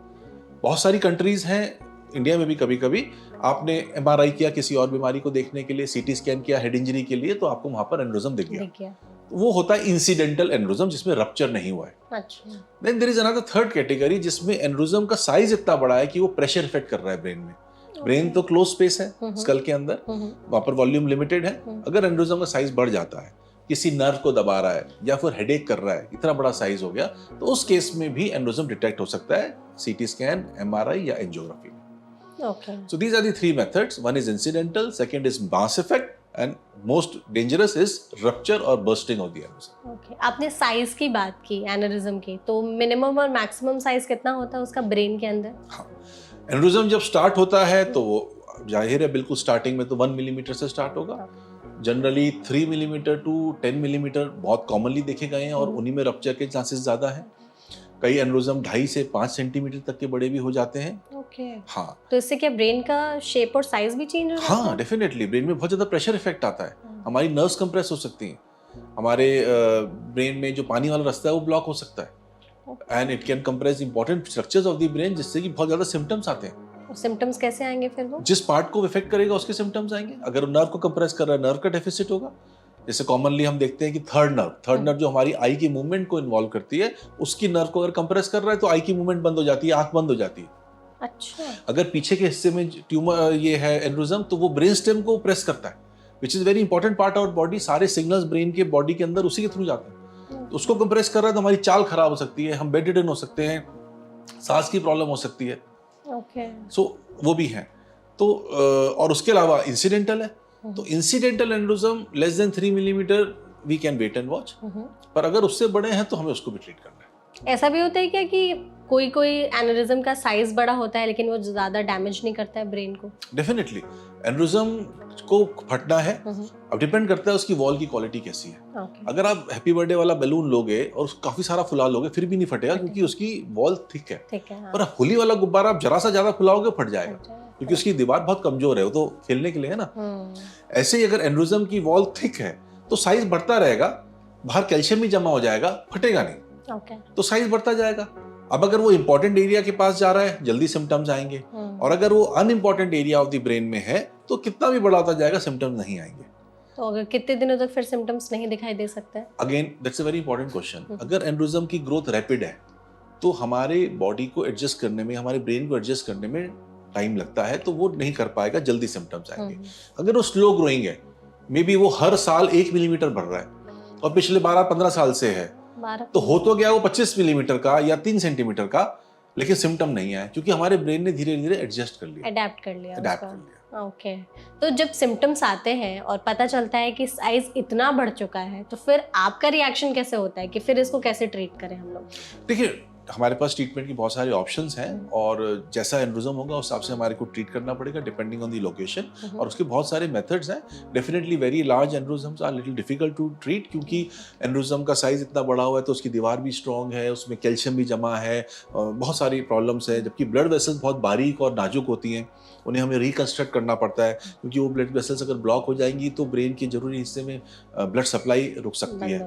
बहुत सारी कंट्रीज हैं, इंडिया में भी कभी कभी आपने एमआरआई किया किसी और बीमारी को देखने के लिए, सीटी स्कैन किया हेड इंजरी के लिए, तो आपको वहां पर एनेरिज्म दिख गया। वो होता है इंसिडेंटल एनेरिज्म, जिसमें रप्चर नहीं हुआ है। अच्छा। Then there is another third category जिसमें एनेरिज्म का साइज इतना बड़ा है कि वो प्रेशर इफेक्ट कर रहा है ब्रेन में। ब्रेन तो क्लोज स्पेस है स्कल के अंदर, वहां पर वॉल्यूम लिमिटेड है। अगर एनेरिज्म का साइज बढ़ जाता है, किसी नर्व को दबा रहा है या फिर हेडेक कर रहा है, इतना बड़ा साइज हो गया, तो उस केस में भी एनेरिज्म डिटेक्ट हो सकता है सीटी स्कैन, एमआरआई या एंजियोग्राफी में। Okay. So these are the three methods. One is incidental, second is mass effect, and most dangerous is rupture or bursting of the aneurysm. Okay. आपने size की बात की aneurysm की, तो minimum और maximum size कितना होता है उसका ब्रेन के अंदर? हाँ, एनेरिज्म जब स्टार्ट होता है तो वो जाहिर है बिल्कुल स्टार्टिंग में तो 1 मिलीमीटर से स्टार्ट होगा। जनरली 3 मिलीमीटर टू 10 मिलीमीटर बहुत कॉमनली देखे गए हैं और उन्हीं में रप्चर के चांसेस ज्यादा हैं। कई एनेरिज्म 2.5 से 5 सेंटीमीटर तक के बड़े भी हो जाते हैं। ओके। हाँ, तो इससे क्या ब्रेन का शेप और साइज भी चेंज हो जाता है? हाँ, डेफिनेटली ब्रेन में बहुत ज्यादा प्रेशर इफेक्ट आता है। हमारी नर्व्स कंप्रेस हो सकती हैं, हमारे ब्रेन में जो पानी वाला रास्ता है वो ब्लॉक हो सकता है, and it can compress important structures of the brain, जिससे कि बहुत ज्यादा सिम्टम्स आते हैं। सिम्टम्स कैसे आएंगे फिर वो? जिस पार्ट को इफेक्ट करेगा उसके सिम्टम्स आएंगे। अगर नर्व को कंप्रेस कर रहा है, नर्व का डेफिसिट होगा। जैसे कॉमनली हम देखते हैं कि थर्ड नर्व जो हमारी आई की मूवमेंट को इन्वॉल्व करती है, उसकी नर्व को अगर कंप्रेस कर रहा है तो आई की मूवमेंट बंद हो जाती है, आंख बंद हो जाती है। अच्छा। अगर पीछे के हिस्से में ट्यूमर ये है एनेरिज्म, तो वो ब्रेन स्टेम को प्रेस करता है, which is very important part of body. सारे सिग्नल्स ब्रेन के बॉडी के अंदर उसी के थ्रू जाते हैं। तो उसको कंप्रेस कर रहा है तो हमारी चाल खराब हो सकती है, हम बेड रिडन हो सकते हैं, सांस की प्रॉब्लम हो सकती है। ओके। सो वो भी है। तो और उसके अलावा इंसिडेंटल है, तो incidental aneurysm less than 3 millimetre we can wait and watch, पर अगर उससे बड़े हैं तो हमें उसको भी ट्रीट करना है। ऐसा भी होता है क्या कि कोई एनेरिज्म का साइज बड़ा होता है लेकिन वो ज्यादा डैमेज नहीं करता है ब्रेन को? डेफिनेटली एनेरिज्म को फटना है, अब डिपेंड करता है उसकी वॉल की क्वालिटी कैसी है। अगर आप हैप्पी बर्थडे वाला बैलून लोगे और काफी सारा फुला लोगे फिर भी नहीं फटेगा, क्योंकि उसकी वॉल थिक है। हाँ। पर होली वाला गुब्बारा आप जरा सा ज्यादा फुलाओगे फट जाएगा, क्योंकि उसकी दीवार बहुत कमजोर है, वो तो खेलने के लिए है ना। ऐसे ही अगर एनेरिज्म की वॉल थिक है तो साइज बढ़ता रहेगा, बाहर कैल्शियम भी जमा हो जाएगा, फटेगा नहीं। तो साइज बढ़ता जाएगा। अब अगर वो इंपॉर्टेंट एरिया के पास जा रहा है जल्दी सिम्टम्स आएंगे, और अगर वो unimportant area of the brain में है तो कितना भी बड़ा होता जाएगा सिम्टम्स नहीं आएंगे। तो अगर कितने दिनों तक फिर सिम्टम्स नहीं दिखाई दे सकते हैं? Again that's a very important question. अगर एनेरिज्म की ग्रोथ रैपिड है तो हमारे बॉडी को एडजस्ट करने में, हमारे ब्रेन को एडजस्ट करने में टाइम लगता है, तो वो नहीं कर पाएगा, जल्दी सिम्टम्स आएंगे। अगर वो स्लो ग्रोइंग है, मे बी वो हर साल 1 मिलीमीटर बढ़ रहा है और पिछले 12-15 साल से है, तो हो तो गया वो 25 मिलीमीटर का या 3 सेंटीमीटर का, लेकिन सिम्टम नहीं आया, क्योंकि हमारे ब्रेन ने धीरे धीरे एडजस्ट कर लिया, अडेप्ट कर लिया। ओके। तो जब सिम्टम्स आते हैं और पता चलता है कि साइज इतना बढ़ चुका है, तो फिर आपका रिएक्शन कैसे होता है कि फिर इसको कैसे ट्रीट करें हम लोग? देखिए, हमारे पास ट्रीटमेंट की बहुत सारे ऑप्शंस हैं, और जैसा एनेरिज्म होगा उस हिसाब से हमारे को ट्रीट करना पड़ेगा डिपेंडिंग ऑन द लोकेशन, और उसके बहुत सारे मेथड्स हैं। Definitely very large aneurysms are little difficult to treat, क्योंकि एनेरिज्म का साइज इतना बड़ा हुआ है तो उसकी दीवार भी स्ट्रॉन्ग है, उसमें कैल्शियम भी जमा है, बहुत सारी प्रॉब्लम्स है। जबकि ब्लड वेसल्स बहुत बारीक और नाजुक होती हैं, उन्हें हमें रिकंस्ट्रक्ट करना पड़ता है, क्योंकि वो ब्लड वेसल्स अगर ब्लॉक हो जाएंगी तो ब्रेन के जरूरी हिस्से में ब्लड सप्लाई रुक सकती है।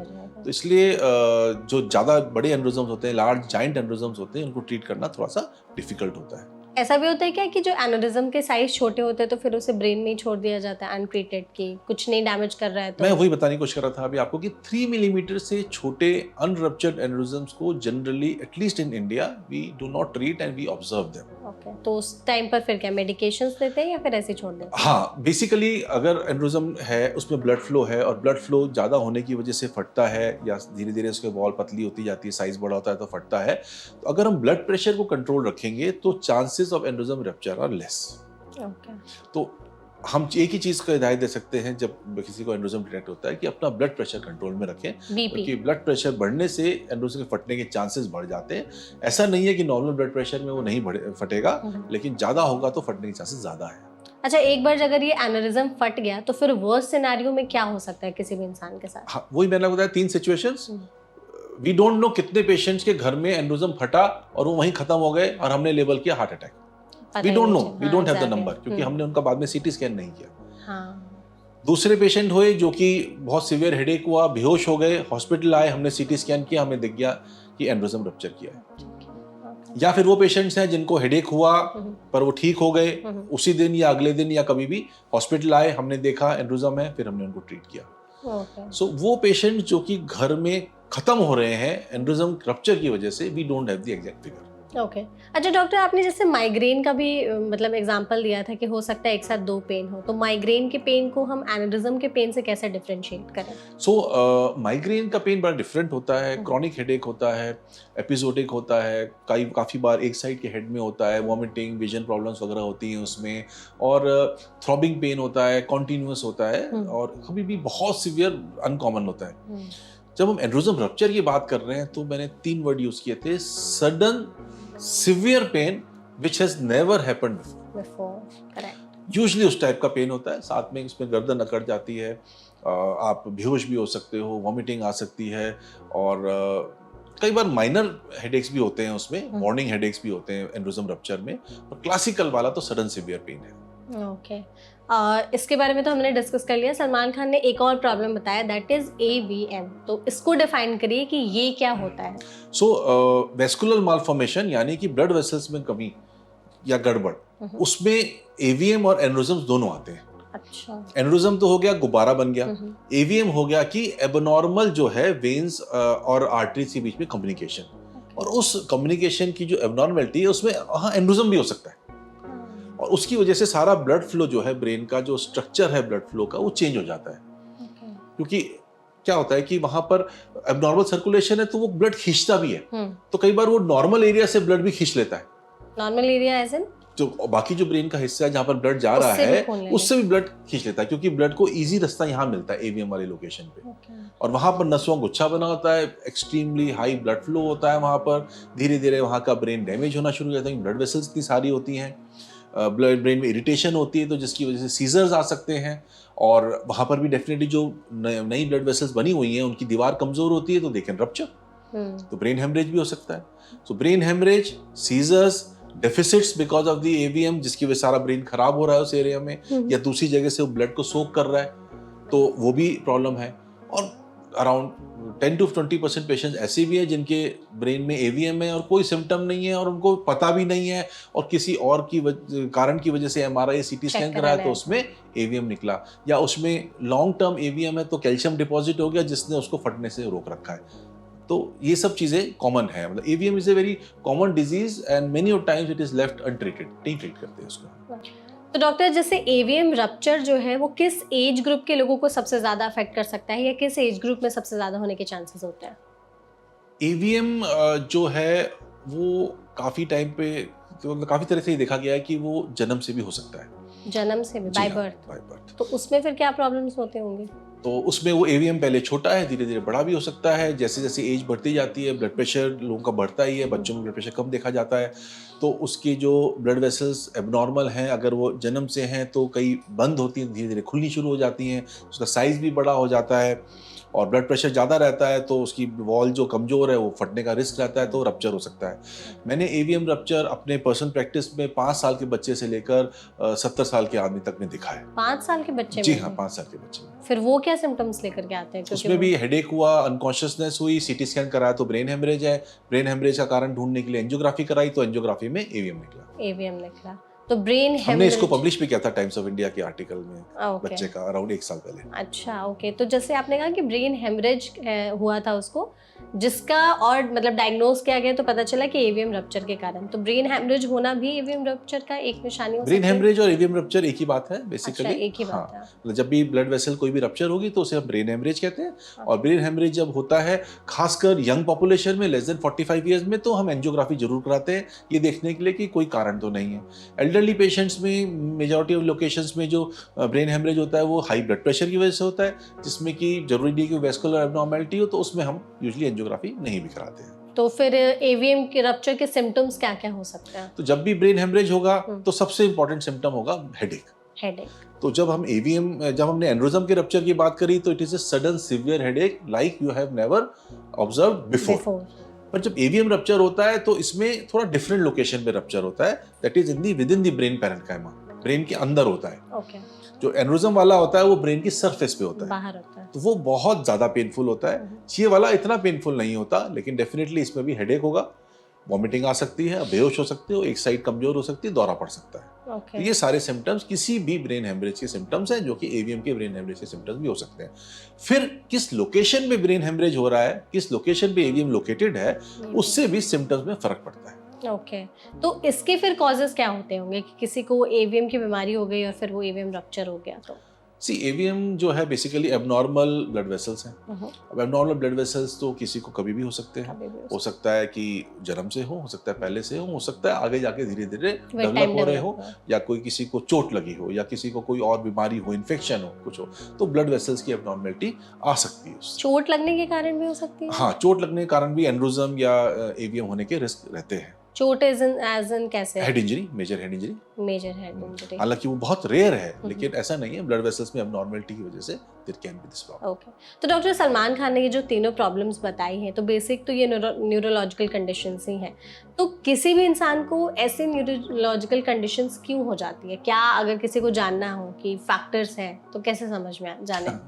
तो इसलिए जो ज़्यादा बड़े एनेरिज्म्स होते हैं, लार्ज जाइंट एनेरिज्म्स होते हैं, उनको ट्रीट करना थोड़ा सा डिफिकल्ट होता है। ऐसा भी होता है क्या कि जो एनेरिज्म के साइज छोटे होते हैं तो फिर उसे ब्रेन में ही छोड़ दिया जाता है अनट्रीटेड, की कुछ नहीं डैमेज कर रहा है? तो मैं वही बताने की कोशिश कर रहा था अभी आपको कि 3 मिलीमीटर से छोटे अनरप्चर्ड एनेरिज्म्स को generally at least in India we do not treat and we observe them. Okay. तो उस टाइम पर फिर क्या मेडिकेशंस देते हैं या फिर ऐसे छोड़ देते हैं? हाँ, बेसिकली अगर एनेरिज्म है उसमें ब्लड फ्लो है और ब्लड फ्लो ज़्यादा होने की वजह से फटता है, या धीरे धीरे उसके वॉल पतली होती जाती है, साइज बड़ा होता है तो फटता है, तो अगर हम ब्लड प्रेशर को कंट्रोल रखेंगे तो chances of aneurysm rupture are less. तो हम एक ही चीज को हिदायत दे सकते हैं जब किसी को एनेरिज्म डिटेक्ट होता है कि अपना ब्लड प्रेशर कंट्रोल में रखें, क्योंकि ब्लड प्रेशर बढ़ने से एनेरिज्म के फटने के चांसेस बढ़ जाते हैं। ऐसा नहीं है कि नॉर्मल ब्लड प्रेशर में वो नहीं फटेगा, लेकिन ज्यादा होगा तो फटने के चांसेस ज्यादा है। अच्छा, एक बार अगर ये एनेरिज्म फट गया तो फिर वर्स्ट सिनेरियो में क्या हो सकता है किसी भी इंसान के साथ? हाँ, वही मैंने बताया 3 सिचुएशंस। वी डोंट नो कितने पेशेंट्स के घर में एनेरिज्म फटा और वो वहीं खत्म हो गए और हमने लेबल किया heart attack. We don't know, we don't have the number, क्योंकि हमने उनका बाद में सीटी स्कैन नहीं किया। दूसरे पेशेंट हुए जो कि बहुत सीवियर हेडेक हुआ, बेहोश हो गए, हॉस्पिटल आए, हमने सीटी स्कैन किया, हमें दिख गया कि एनेरिज्म रप्चर किया है। या फिर वो पेशेंट्स हैं जिनको हेडेक हुआ पर वो ठीक हो गए उसी दिन या अगले दिन या कभी भी हॉस्पिटल आए, हमने देखा एनेरिज्म है, फिर हमने उनको ट्रीट किया। सो वो पेशेंट जो कि घर में खत्म हो रहे हैं एनेरिज्म रप्चर की वजह से, we don't have the exact figure. Okay अच्छा डॉक्टर, आपने जैसे माइग्रेन का भी मतलब एग्जांपल दिया था कि हो सकता है एक साथ दो पेन हो, तो माइग्रेन के पेन को हम एनेरिज्म के पेन से कैसे डिफरेंशिएट करें? सो माइग्रेन का पेन बड़ा डिफरेंट होता है, क्रॉनिक हेडेक होता है, एपिसोडिक होता है, काफ़ी बार एक साइड के हेड में होता है, वॉमिटिंग, विजन प्रॉब्लम्स वगैरह होती हैं उसमें, और थ्रॉबिंग पेन होता है, कॉन्टिन्यूस होता है, और कभी भी बहुत सिवियर अनकॉमन होता है। जब हम एनेरिज्म रप्चर की बात कर रहे हैं तो मैंने 3 वर्ड यूज किए थे, sudden severe pain which has never happened before. Correct. Usually उस टाइप का पेन होता है, साथ में इसमें गर्दन अकड़ जाती है, आप बेहोश भी हो सकते हो, वॉमिटिंग आ सकती है, और कई बार माइनर हेडेक्स भी होते हैं उसमें, मॉर्निंग हेडेक्स भी होते हैं एनेरिज्म रप्चर में, और क्लासिकल वाला तो सडन सिवियर पेन है। ओके इसके बारे में तो हमने डिस्कस कर लिया। सलमान खान ने एक और प्रॉब्लम बताया, दैट इज AVM, तो इसको डिफाइन करिए कि ये क्या होता है। सो वेस्कुलर मालफॉर्मेशन यानी कि ब्लड वेसल्स में कमी या गड़बड़, उसमें AVM और एनेरिज्म दोनों आते हैं। अच्छा, एनेरिज्म तो हो गया गुब्बारा बन गया, AVM हो गया कि एबनॉर्मल जो है वेन्स और आर्टरीज के बीच में कम्युनिकेशन, और उस कम्युनिकेशन की जो एबनॉर्मलिटी है उसमें हाँ एनेरिज्म भी हो सकता है, और उसकी वजह से सारा ब्लड फ्लो जो है, ब्रेन का जो स्ट्रक्चर है ब्लड फ्लो का, वो चेंज हो जाता है। क्योंकि क्या होता है कि वहां पर एबनॉर्मल सर्कुलेशन है तो वो ब्लड खींचता भी है, तो कई बार वो नॉर्मल एरिया से ब्लड भी खींच लेता है। नॉर्मल एरिया एज इन जो बाकी जो ब्रेन का हिस्सा है जहां पर ब्लड जा रहा है उससे भी ब्लड खींच लेता है, क्योंकि ब्लड को इजी रास्ता यहाँ मिलता है AVM वाले लोकेशन पे, और वहां पर नसों गुच्छा बना होता है, एक्सट्रीमली हाई ब्लड फ्लो होता है वहां पर, धीरे धीरे वहां का ब्रेन डैमेज होना शुरू हो जाता है, ब्लड वेसल्स इतनी सारी होती हैं, ब्रेन में इरिटेशन होती है, तो जिसकी वजह से सीजर्स आ सकते हैं, और वहाँ पर भी डेफिनेटली जो नई ब्लड वेसल्स बनी हुई हैं उनकी दीवार कमज़ोर होती है, तो दे कैन रप्चर, तो ब्रेन हेमरेज भी हो सकता है। So brain haemorrhage, seizures, deficits because of the AVM, जिसकी वजह से सारा ब्रेन खराब हो रहा है उस एरिया में, या दूसरी जगह से वो ब्लड को सोक कर रहा है, तो वो भी प्रॉब्लम है। और अराउंड 10 to 20% पेशेंट्स ऐसे भी हैं जिनके ब्रेन में AVM है और कोई सिम्टम नहीं है और उनको पता भी नहीं है, और किसी और की कारण की वजह से MRI CT स्कैन कराया तो उसमें AVM निकला, या उसमें लॉन्ग टर्म AVM है तो कैल्शियम डिपॉजिट हो गया जिसने उसको फटने से रोक रखा है। तो ये सब चीज़ें कॉमन है, मतलब AVM is a very common disease and many of times it is left untreated, नहीं ट्रीट करते हैं उसको। तो डॉक्टर, जैसे AVM रप्चर जो है वो किस एज ग्रुप के लोगों को सबसे ज्यादा अफेक्ट कर सकता है, या किस एज ग्रुप में सबसे ज्यादा होने के चांसेस होते हैं? AVM जो है वो काफी टाइम पे, तो काफी तरह से ये देखा गया है कि वो जन्म से भी हो सकता है। जन्म से भी, बाय बर्थ? तो उसमें फिर क्या प्रॉब्लम्स होते होंगे? तो उसमें वो AVM पहले छोटा है, धीरे धीरे बड़ा भी हो सकता है, जैसे जैसे एज बढ़ती जाती है, ब्लड प्रेशर लोगों का बढ़ता ही है, बच्चों में ब्लड प्रेशर कम देखा जाता है, तो उसकी जो ब्लड वेसल्स एबनॉर्मल हैं, अगर वो जन्म से हैं तो कई बंद होती हैं, धीरे धीरे खुलनी शुरू हो जाती हैं, उसका साइज़ भी बड़ा हो जाता है, और ब्लड प्रेशर ज़्यादा रहता है तो उसकी वॉल जो कमज़ोर है वो फटने का रिस्क रहता है, तो रप्चर हो सकता है। मैंने AVM रप्चर अपने पर्सनल प्रैक्टिस में 5 साल के बच्चे से लेकर 70 साल के आदमी तक में दिखा है। 5 साल के बच्चे? जी हाँ, 5 साल के बच्चे में। फिर वो क्या सिम्टम्स लेकर के आते हैं? उसमें भी हेडेक हुआ, अनकॉन्शियसनेस हुई, CT स्कैन कराया तो ब्रेन हेमरेज है, ब्रेन हेमरेज का कारण ढूंढने के लिए एंजियोग्राफी कराई तो एंजियोग्राफी में AVM निकला। तो ब्रेन हमने इसको पब्लिश भी किया था टाइम्स ऑफ इंडिया के आर्टिकल में, बच्चे का अराउंड 1 साल पहले। अच्छा, ओके। तो जैसे आपने कहा कि ब्रेन हेमरेज हुआ था उसको, जिसका और मतलब डायग्नोज किया गया तो पता चला कि AVM रप्चर के कारण, तो ब्रेन हेमरेज होना भी AVM रप्चर का एक निशानी हो सकती है? ब्रेन हेमरेज और AVM रप्चर एक ही बात है बेसिकली। अच्छा, एक ही बात है। मतलब जब भी ब्लड वेसल कोई भी रप्चर होगी तो उसे हम ब्रेन हेमरेज कहते हैं, और ब्रेन हेमरेज जब होता है खासकर यंग पॉपुलेशन में लेस देन 45 ईयर्स में, तो हम एंजियोग्राफी जरूर कराते हैं ये देखने के लिए कि कोई कारण तो नहीं है। एल्डरली पेशेंट्स में मेजॉरिटी ऑफ लोकेशंस में जो ब्रेन हेमरेज होता है वो हाई ब्लड प्रेशर की वजह से होता है, जिसमें कि जरूरी नहीं कि वेस्कुलर एब्नॉर्मैलिटी हो, तो उसमें हम यूजुअली एंजियोग्राफी नहीं भी कराते हैं। तो फिर AVM के रप्चर के सिम्टम्स क्या क्या हो सकते हैं? तो जब भी ब्रेन हेमरेज होगा तो सबसे इंपॉर्टेंट सिम्टम होगा हेडेक। तो जब हमने एनेरिज्म के रप्चर की बात करी तो it is a sudden severe headache like you have never observed before. पर जब AVM रप्चर होता है तो इसमें थोड़ा डिफरेंट लोकेशन पे रप्चर होता है, that is with in the brain parenchyma, brain के अंदर होता है। ओके। जो एनेरिज्म वाला होता है वो ब्रेन की सरफेस पे होता है, बाहर होता है, तो वो बहुत ज्यादा पेनफुल होता है। ये वाला इतना पेनफुल नहीं होता, लेकिन डेफिनेटली इसमें भी हेडेक होगा, वॉमिटिंग आ सकती है, बेहोश हो सकते हो, एक साइड कमजोर हो सकती है, दौरा पड़ सकता है। ओके। तो ये सारे सिम्टम्स किसी भी ब्रेन हेमरेज के सिम्टम्स हैं, जो कि एवीएम के ब्रेन हेमरेज के सिम्टम्स भी हो सकते हैं। फिर किस लोकेशन में ब्रेन हेमरेज हो रहा है, किस लोकेशन पे एवीएम लोकेटेड है, उससे भी सिम्टम्स में फर्क पड़ता है। ओके। तो इसके फिर कॉजेस क्या होते होंगे कि किसी को एवीएम की बीमारी हो गई और फिर वो एवीएम रप्चर हो गया तो? सी एवीएम जो है बेसिकली एबनॉर्मल ब्लड वेसल्स हैं। अब एबनॉर्मल ब्लड वेसल्स तो किसी को कभी भी हो सकते हैं। कभी भी हो हो सकता है कि जन्म से हो सकता है पहले से हो सकता है आगे जाके धीरे धीरे With डेवलप time हो रहे develop हो, हो। या कोई किसी को चोट लगी हो, या किसी को कोई और बीमारी हो, इन्फेक्शन हो, कुछ हो, तो ब्लड वेसल्स की एबनॉर्मेलिटी आ सकती है उससे। चोट लगने के कारण भी हो सकती है? हाँ, चोट लगने के कारण भी एनरोजम या एवीएम होने के रिस्क रहते हैं। चोट एज इन कैसे? Head injury, major head injury. Major head injury. हालांकि वो बहुत रेयर है, लेकिन ऐसा नहीं है, ब्लड वेसल्स में एबनॉर्मेलिटी की वजह से there can be this problem. Okay. तो डॉक्टर सलमान खान ने ये जो तीनों प्रॉब्लम्स बताई हैं, तो बेसिक तो ये न्यूरोलॉजिकल कंडीशंस ही हैं। तो किसी भी इंसान को ऐसे न्यूरोलॉजिकल कंडीशंस क्यों हो जाती है? क्या अगर किसी को जानना हो कि फैक्टर्स हैं तो कैसे समझ में जाने?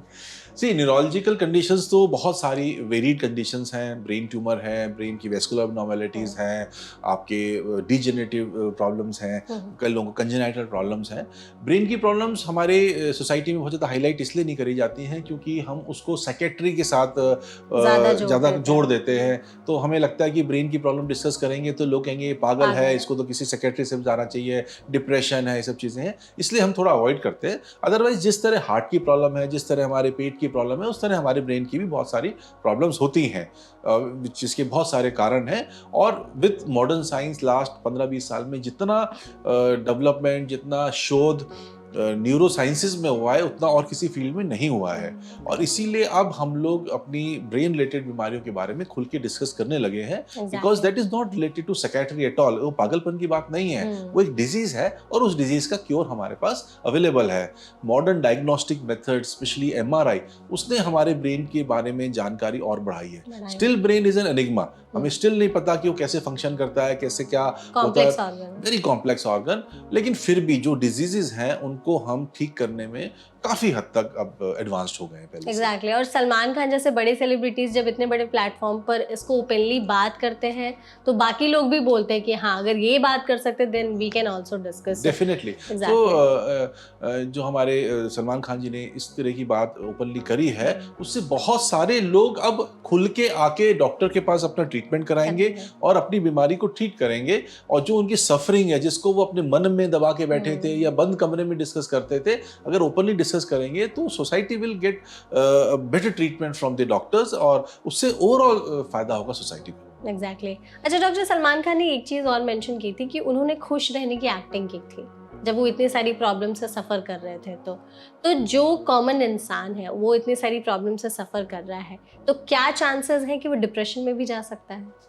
सी न्यूरोलॉजिकल कंडीशंस तो बहुत सारी वेरिड कंडीशंस हैं। ब्रेन ट्यूमर है, ब्रेन की वेस्कुलर एबनॉर्मेलिटीज हैं, आपके डिजेनरेटिव प्रॉब्लम्स हैं, कई लोगों को कंजेनाइटल प्रॉब्लम्स हैं। ब्रेन की प्रॉब्लम्स हमारे सोसाइटी में बहुत ज़्यादा हाईलाइट इसलिए नहीं करी जाती हैं क्योंकि हम उसको सेक्रेटरी के साथ ज़्यादा जोड़ देते हैं। तो हमें लगता है कि ब्रेन की प्रॉब्लम डिस्कस करेंगे तो लोग कहेंगे ये पागल है, इसको तो किसी सेक्रेटरी से जाना चाहिए, डिप्रेशन है, ये सब चीज़ें हैं, इसलिए हम थोड़ा अवॉइड करते हैं। अदरवाइज जिस तरह हार्ट की प्रॉब्लम है, जिस तरह हमारे पेट की प्रॉब्लम है, उस तरह हमारे ब्रेन की भी बहुत सारी प्रॉब्लम्स होती हैं, जिसके बहुत सारे कारण हैं। और विद मॉडर्न साइंस लास्ट 15-20 साल में जितना डेवलपमेंट, जितना शोध न्यूरो साइंसेज में हुआ है, उतना और किसी फील्ड में नहीं हुआ है। और इसीलिए अब हम लोग अपनी ब्रेन रिलेटेड बीमारियों के बारे में खुल के डिस्कस करने लगे हैं, because that is not related to psychiatry at all. वो पागलपन की बात नहीं है, वो एक डिजीज है और उस डिजीज का क्योर हमारे पास अवेलेबल है। Modern diagnostic method, specially MRI, उसने हमारे ब्रेन के बारे में जानकारी और बढ़ाई है। Still brain is an enigma, हमें स्टिल नहीं पता कि वो कैसे फंक्शन करता है, कैसे क्या होता है, वेरी कॉम्प्लेक्स ऑर्गन। लेकिन फिर भी जो डिजीजेस हैं उनको हम ठीक करने में काफी हद तक अब एडवांस्ड हो गए हैं पहले। एग्जैक्टली। और सलमान खान जैसे बड़े सेलिब्रिटीज जब इतने बड़े प्लेटफॉर्म पर इसको ओपनली बात करते हैं तो बाकी लोग भी बोलते हैं कि हाँ, अगर ये बात कर सकते then we can also discuss. Definitely. तो जो हमारे सलमान खान जी ने इस तरह की बात ओपनली करी है, उससे बहुत सारे लोग अब खुल के आके डॉक्टर के पास अपना ट्रीटमेंट कराएंगे और अपनी बीमारी को ठीक करेंगे। और जो उनकी सफरिंग है, जिसको वो अपने मन में दबा के बैठे थे या बंद कमरे में डिस्कस करते थे, अगर ओपनली डिस्कस करेंगे तो society will get better treatment from the doctors और उससे ओवरऑल फायदा होगा सोसाइटी को। एग्जैक्टली। अच्छा डॉक्टर, सलमान खान ने एक चीज और मेंशन की थी कि उन्होंने खुश रहने की एक्टिंग की थी जब वो इतनी सारी प्रॉब्लम से सफ़र कर रहे थे। तो जो कॉमन इंसान है वो इतनी सारी प्रॉब्लम से सफ़र कर रहा है, तो क्या चांसेस हैं कि वो डिप्रेशन में भी जा सकता है?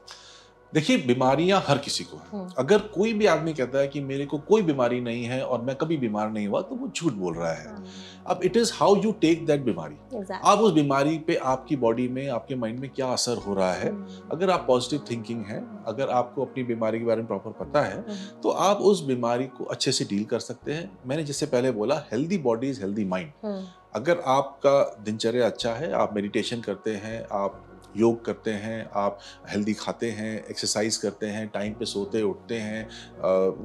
देखिए, बीमारियां हर किसी को है। अगर कोई भी आदमी कहता है कि मेरे को कोई बीमारी नहीं है और मैं कभी बीमार नहीं हुआ, तो वो झूठ बोल रहा है। अब it is how you take that बीमारी। आप उस बीमारी पे, आपकी बॉडी में, आपके माइंड में क्या असर हो रहा है। अगर आप पॉजिटिव थिंकिंग है, अगर आपको अपनी बीमारी के बारे में प्रॉपर पता है, तो आप उस बीमारी को अच्छे से डील कर सकते हैं। मैंने जैसे पहले बोला, healthy body is healthy mind. अगर आपका दिनचर्या अच्छा है, आप मेडिटेशन करते हैं, आप योग करते हैं, आप हेल्दी खाते हैं, एक्सरसाइज करते हैं, टाइम पे सोते उठते हैं,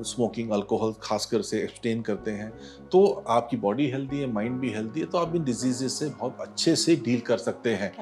स्मोकिंग, अल्कोहल खासकर से एब्सटेन करते हैं, तो आपकी बॉडी हेल्दी है, माइंड भी हेल्दी है, तो आप इन डिजीजेस से बहुत अच्छे से डील कर सकते हैं।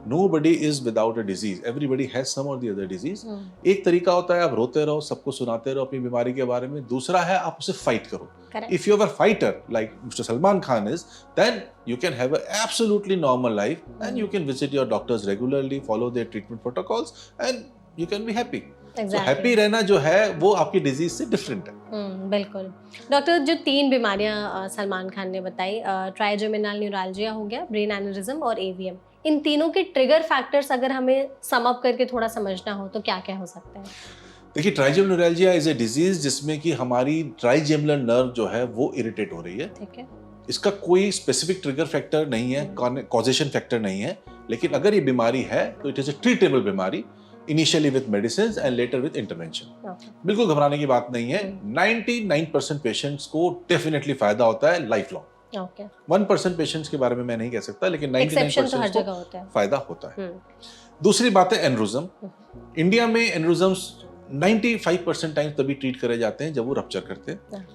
Nobody is without a disease, everybody has some और द अदर डिजीज। एक तरीका होता है आप रोते रहो, सबको सुनाते रहो अपनी बीमारी के बारे में। दूसरा है आप उसे फाइट करो। If you are a fighter like Mr. Salman Khan is, then you can have an absolutely normal life and you can visit your doctors regularly, follow their treatment protocols and you can be happy. Exactly. So happy रहना जो है वो आपकी disease से different है। बिल्कुल। Doctor, जो 3 बीमारियां सलमान खान ने बताई, ट्राइजेमिनल न्यूराल्जिया हो गया, ब्रेन एनेरिज्म और एवीएम, इन तीनों के ट्रिगर फैक्टर्स अगर हमें सम अप करके थोड़ा समझना हो तो क्या क्या हो सकता है? देखिए, trigeminal neuralgia is a disease जिसमें कि हमारी ट्राइजेमिनल नर्व जो है वो इरिटेट हो रही है। ठीक है। इसका कोई स्पेसिफिक ट्रिगर फैक्टर नहीं है, कॉजेशन फैक्टर नहीं है, लेकिन अगर ये बीमारी है तो इट इज ए ट्रीटेबल बीमारी, initially with medicine and later with intervention. बिल्कुल घबराने की बात नहीं है। 99% पेशेंट्स को डेफिनेटली फायदा होता है लाइफ लॉन्ग। 1% पेशेंट्स के बारे में मैं नहीं कह सकता, लेकिन 99% को फायदा होता है। दूसरी बात है एनरोजम। इंडिया में एनरोजम्स 95% टाइम्स तभी ट्रीट करे जाते हैं जब वो रप्चर करते हैं। हाँ।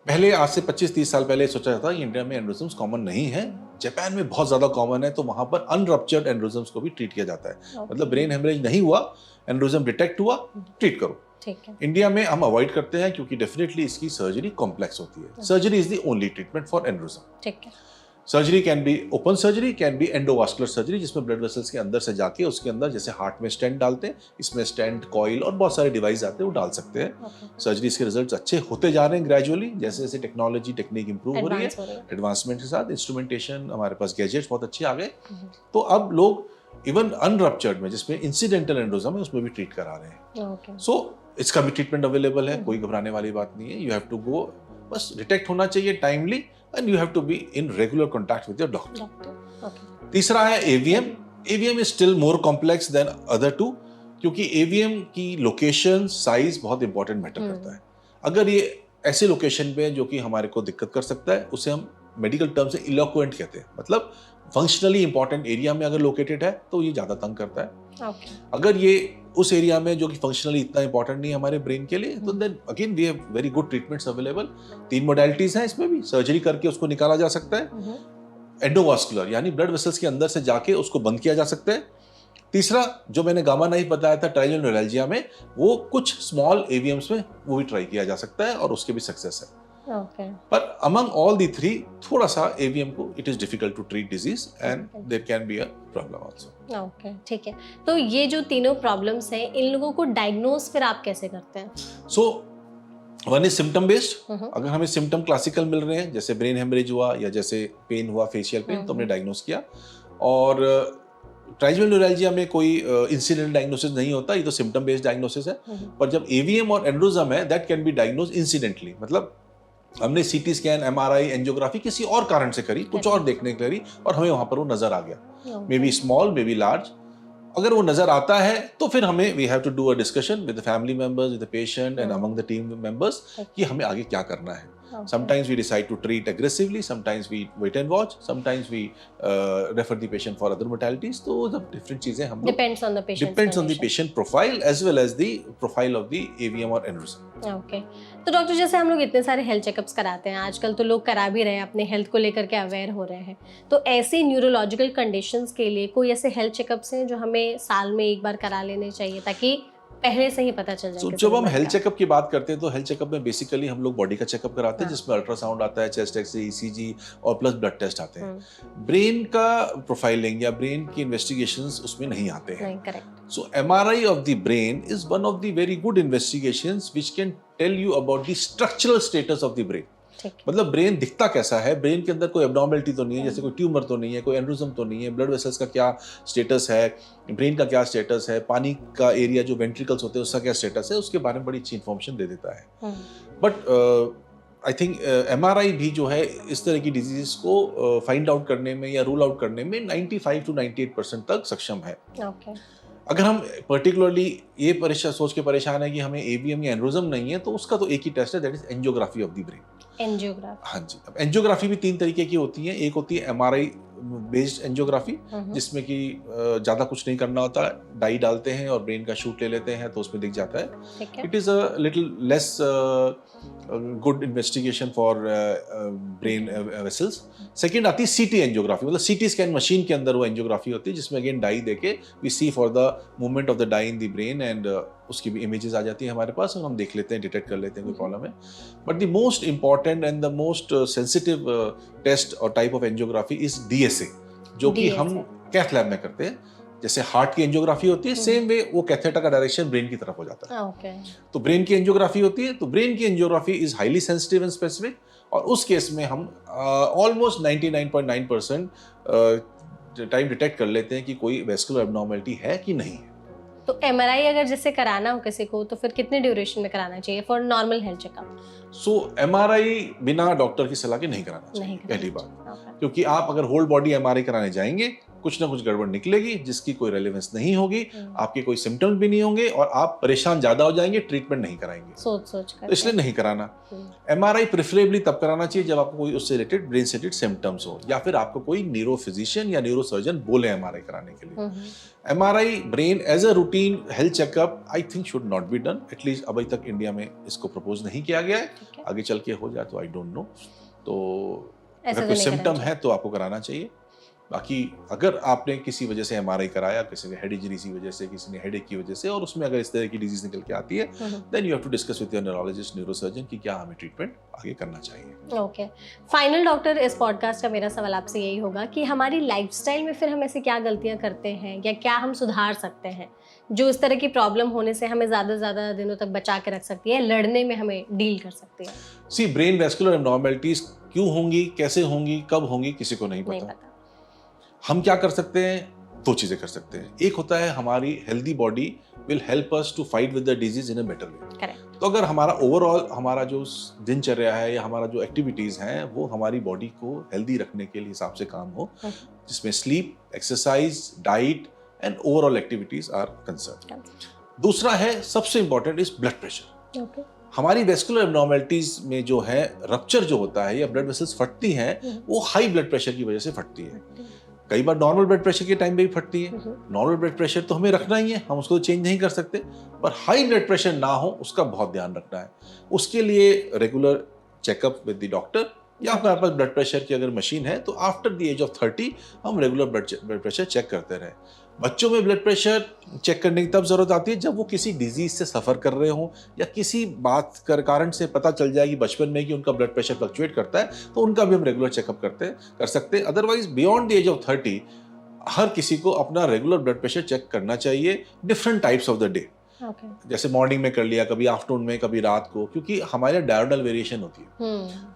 पहले आज से 25-30 साल पहले सोचा जाता कि इंडिया में एन्युरिज्म्स कॉमन नहीं है, जापान में बहुत ज्यादा कॉमन है, तो वहां पर अनरप्चर्ड एन्युरिज्म्स को भी ट्रीट किया जाता है। मतलब ब्रेन हेमरेज नहीं हुआ, एन्युरिज्म डिटेक्ट हुआ, ट्रीट करो। ठीक है। इंडिया में हम अवॉइड करते हैं क्योंकि डेफिनेटली इसकी सर्जरी कॉम्प्लेक्स होती है। Surgery is the only treatment for aneurysm. ठीक है। Surgery can be open surgery, can be endovascular surgery, जिसमें ब्लड वेसल्स के अंदर से जाके उसके अंदर जैसे हार्ट में स्टेंट डालते हैं, इसमें स्टेंट, कॉइल और बहुत सारे डिवाइस आते हैं, वो डाल सकते हैं। सर्जरी के रिजल्ट्स अच्छे होते जा रहे हैं ग्रेजुअली, जैसे जैसे टेक्नोलॉजी टेक्निक इंप्रूव हो रही है, एडवांसमेंट के साथ इंस्ट्रूमेंटेशन, हमारे पास गैजेट्स बहुत अच्छे आ गए, तो अब लोग इवन अनरप्चर्ड में जिसमें इंसिडेंटल एन्युरिज्म है उसमें भी ट्रीट करा रहे हैं। सो इसका भी ट्रीटमेंट अवेलेबल है, कोई घबराने वाली बात नहीं है। यू हैव टू गो, बस डिटेक्ट होना चाहिए timely, and you have to be in regular contact with your doctor. Okay. तीसरा है AVM. AVM is still more complex than other two, क्योंकि AVM की लोकेशन, साइज बहुत इंपॉर्टेंट मैटर करता है। अगर ये ऐसे लोकेशन पे जो कि हमारे को दिक्कत कर सकता है, उसे हम मेडिकल टर्म से इलोक्वेंट कहते हैं। मतलब फंक्शनली इंपॉर्टेंट एरिया में अगर लोकेटेड है तो ये ज्यादा तंग करता है। Okay. अगर ये उस एरिया में जो कि फंक्शनली इतना इंपॉर्टेंट नहीं है हमारे ब्रेन के लिए, तो then again we have very good treatments available. 3 modalities हैं इसमें भी, सर्जरी करके उसको निकाला जा सकता है, एंडोवास्कुलर यानी ब्लड वेसल्स के अंदर से जाके उसको बंद किया जा सकता है। तीसरा जो मैंने गामा नाइफ बताया था ट्राइजेमिनल न्यूरैल्जिया में, वो कुछ स्मॉल एवीएम्स में वो भी ट्राई किया जा सकता है और उसके भी सक्सेस है। Okay. पर अमंग ऑल दी 3 थोड़ा सा एवीएम को it is difficult to treat disease and there can be a problem also. Okay, ठीक है। तो ये जो तीनों प्रॉब्लम्स हैं, इन लोगों को डायग्नोज फिर आप कैसे करते हैं? So one is symptom based. अगर हमें सिम्टम क्लासिकल मिल रहे हैं, जैसे ब्रेन हेमरेज हुआ या जैसे पेन हुआ, फेशियल पेन, तो हमने डायग्नोज किया। और ट्राइजेमिनल न्यूरैल्जिया में कोई इंसिडेंट डायग्नोसिस नहीं होता, ये तो सिम्टम बेस्ड डायग्नोसिस है। पर जब एवीएम और एन्युरिज्म है, that can be diagnose incidentally. मतलब हमने सीटी स्कैन, एमआरआई, एंजियोग्राफी किसी और कारण से करी, कुछ और देखने के करी, और हमें वहां पर वो नजर आ गया, may be small, may be large. अगर वो नजर आता है तो फिर हमें we have to do a discussion with the family members, with the patient and among the team members कि हमें आगे क्या करना है। Sometimes we decide to treat aggressively, sometimes we wait and watch, sometimes we refer the patient for other modalities. तो the different चीजें हम depends on the patient, depends on the patient profile as well as the profile of the AVM or aneurysm. Okay, तो doctor जैसे हम लोग इतने सारे health checkups कराते हैं, आजकल तो लोग करा भी रहे हैं, अपने हेल्थ को लेकर के अवेयर हो रहे हैं, तो ऐसी न्यूरोलॉजिकल कंडीशंस के लिए कोई ऐसे हेल्थ चेकअप्स हैं जो हमें साल में एक बार करा लेने चाहिए ताकि पहले से ही पता चल जाए? So, जब हम हेल्थ चेकअप की बात करते हैं तो हेल्थ चेकअप में बेसिकली हम लोग बॉडी का चेकअप कराते हैं, जिसमें अल्ट्रासाउंड आता है, चेस्ट एक्सरे, ईसीजी और प्लस ब्लड टेस्ट आते हैं। ब्रेन का प्रोफाइलिंग या ब्रेन की इन्वेस्टिगेशंस उसमें नहीं आते हैं। Correct. So MRI of the brain is one of the very good investigations which can tell you about the structural status of the brain. मतलब ब्रेन दिखता कैसा है, ब्रेन के अंदर कोई एब्नॉर्मलिटी तो नहीं है, जैसे कोई ट्यूमर तो नहीं है, कोई एन्युरिज्म तो नहीं है, ब्लड वेसल्स का क्या स्टेटस है, ब्रेन का क्या स्टेटस है, पानी का एरिया जो वेंट्रिकल्स होते हैं उसका क्या स्टेटस है, उसके बारे में बड़ी अच्छी इन्फॉर्मेशन दे देता है। बट आई थिंक एमआरआई भी जो है इस तरह की डिजीज को फाइंड आउट करने में या रूल आउट करने में 95 to 98% तक सक्षम है। अगर हम पर्टिकुलरली ये सोच के परेशान है कि हमें एवीएम या एन्युरिज्म नहीं है, तो उसका तो एक ही टेस्ट है, that is angiography of the brain. Angiography, हाँ जी। अब एंजियोग्राफी भी 3 तरीके की होती है। एक होती है एमआरआई बेस्ड एंजियोग्राफी, जिसमें कि ज्यादा कुछ नहीं करना होता, डाई डालते हैं और ब्रेन का शूट ले लेते हैं तो उसमें दिख जाता है। It is a little less good investigation for brain vessels. Second आती है सीटी एंजियोग्राफी, मतलब सीटी स्कैन मशीन के अंदर वो एंजियोग्राफी होती है, जिसमें अगेन डाई देके we see for the movement of the dye in the brain and उसकी भी इमेजेस आ जाती है हमारे पास और हम देख लेते हैं, डिटेक्ट कर लेते हैं कोई प्रॉब्लम है। But the most important and the most sensitive test और type of angiography is DSA, जो कि हम कैथ लैब में करते हैं। जैसे हार्ट की एंजियोग्राफी होती है, सेम वे वो कैथेटर का डायरेक्शन ब्रेन की तरफ हो जाता है। तो ब्रेन की एंजियोग्राफी होती है, तो ब्रेन की angiography is highly sensitive and specific, और उस केस में हम ऑलमोस्ट 99.9% टाइम डिटेक्ट कर लेते हैं कि कोई वेस्कुलर एब्नॉर्मलिटी है कि नहीं है। तो एमआरआई अगर जैसे कराना हो किसी को, तो फिर कितने ड्यूरेशन में कराना चाहिए for normal health checkup? So MRI बिना डॉक्टर की सलाह के नहीं कराना चाहिए, पहली बात। क्योंकि आप अगर होल बॉडी एमआरआई कराने जाएंगे कुछ ना कुछ गड़बड़ निकलेगी जिसकी कोई रेलेवेंस नहीं होगी, आपके कोई सिम्टम्स भी नहीं होंगे और आप परेशान ज्यादा हो जाएंगे, ट्रीटमेंट नहीं कराएंगे। सोच कर तो इसलिए नहीं कराना। MRI प्रेफरेबली तब कराना चाहिए जब आपको कोई उससे रिलेटेड ब्रेन से रिलेटेड सिम्टम्स हो, या फिर आपको कोई न्यूरो फिजिशियन या न्यूरो सर्जन बोले MRI कराने के लिए। MRI brain as a routine health checkup I think should not be done, at least अभी तक इंडिया में इसको प्रपोज नहीं किया गया है। आगे चल के हो जाए तो आई डोंट नो। तो अगर कोई सिम्टम है तो आपको कराना चाहिए। बाकी अगर आपने किसी वजह से MRI कराया, किसी ने हेड इंजरी की वजह से, किसी ने हेडेक की वजह से, और उसमें अगर इस तरह की डिजीज निकल के आती है, then you have to discuss with your neurologist, neurosurgeon कि क्या हमें ट्रीटमेंट आगे करना चाहिए। ओके, फाइनल डॉक्टर, इस पॉडकास्ट का मेरा सवाल आपसे यही होगा कि हमारी लाइफस्टाइल में फिर हम ऐसे क्या गलतियां करते हैं या क्या हम सुधार सकते हैं जो इस तरह की प्रॉब्लम होने से हमें ज़्यादा से ज़्यादा दिनों तक बचा के रख सकती है, लड़ने में हमें डील कर सकती है। सी, ब्रेन वैस्कुलर एबनॉर्मलिटीज क्यों होंगी, कैसे होंगी, कब होंगी, किसी को नहीं पता। हम क्या कर सकते हैं? दो चीजें कर सकते हैं। एक होता है हमारी healthy body will help us to fight with the disease in a better way. तो अगर हमारा ओवरऑल हमारा जो दिनचर्या है या हमारा जो एक्टिविटीज हैं वो हमारी बॉडी को हेल्दी रखने के हिसाब से काम हो, जिसमें sleep, exercise, diet and overall activities are concern. दूसरा है, सबसे इंपॉर्टेंट, इज ब्लड प्रेशर। हमारी वेस्कुलर एबनॉर्मलिटीज में जो है रप्चर जो होता है या ब्लड वेसल्स फटती हैं, वो हाई ब्लड प्रेशर की वजह से फटती है। कई बार नॉर्मल ब्लड प्रेशर के टाइम पे भी फटती है। नॉर्मल ब्लड प्रेशर तो हमें रखना ही है, हम उसको चेंज नहीं कर सकते, पर हाई ब्लड प्रेशर ना हो उसका बहुत ध्यान रखना है। उसके लिए regular checkup with the doctor, या हमारे पास ब्लड प्रेशर की अगर मशीन है तो आफ्टर द एज ऑफ 30 हम रेगुलर ब्लड प्रेशर चेक करते रहें। बच्चों में ब्लड प्रेशर चेक करने की तब जरूरत आती है जब वो किसी डिजीज से सफर कर रहे हो या किसी बात कारण से पता चल जाए कि बचपन में कि उनका ब्लड प्रेशर फ्लक्चुएट करता है, तो उनका भी हम रेगुलर चेकअप कर सकते हैं। Otherwise beyond the age of 30 हर किसी को अपना रेगुलर ब्लड प्रेशर चेक करना चाहिए, different types of the day. जैसे मॉर्निंग में कर लिया, कभी आफ्टरनून में, कभी रात को, क्योंकि हमारे डायरेक्टल वेरिएशन होती है।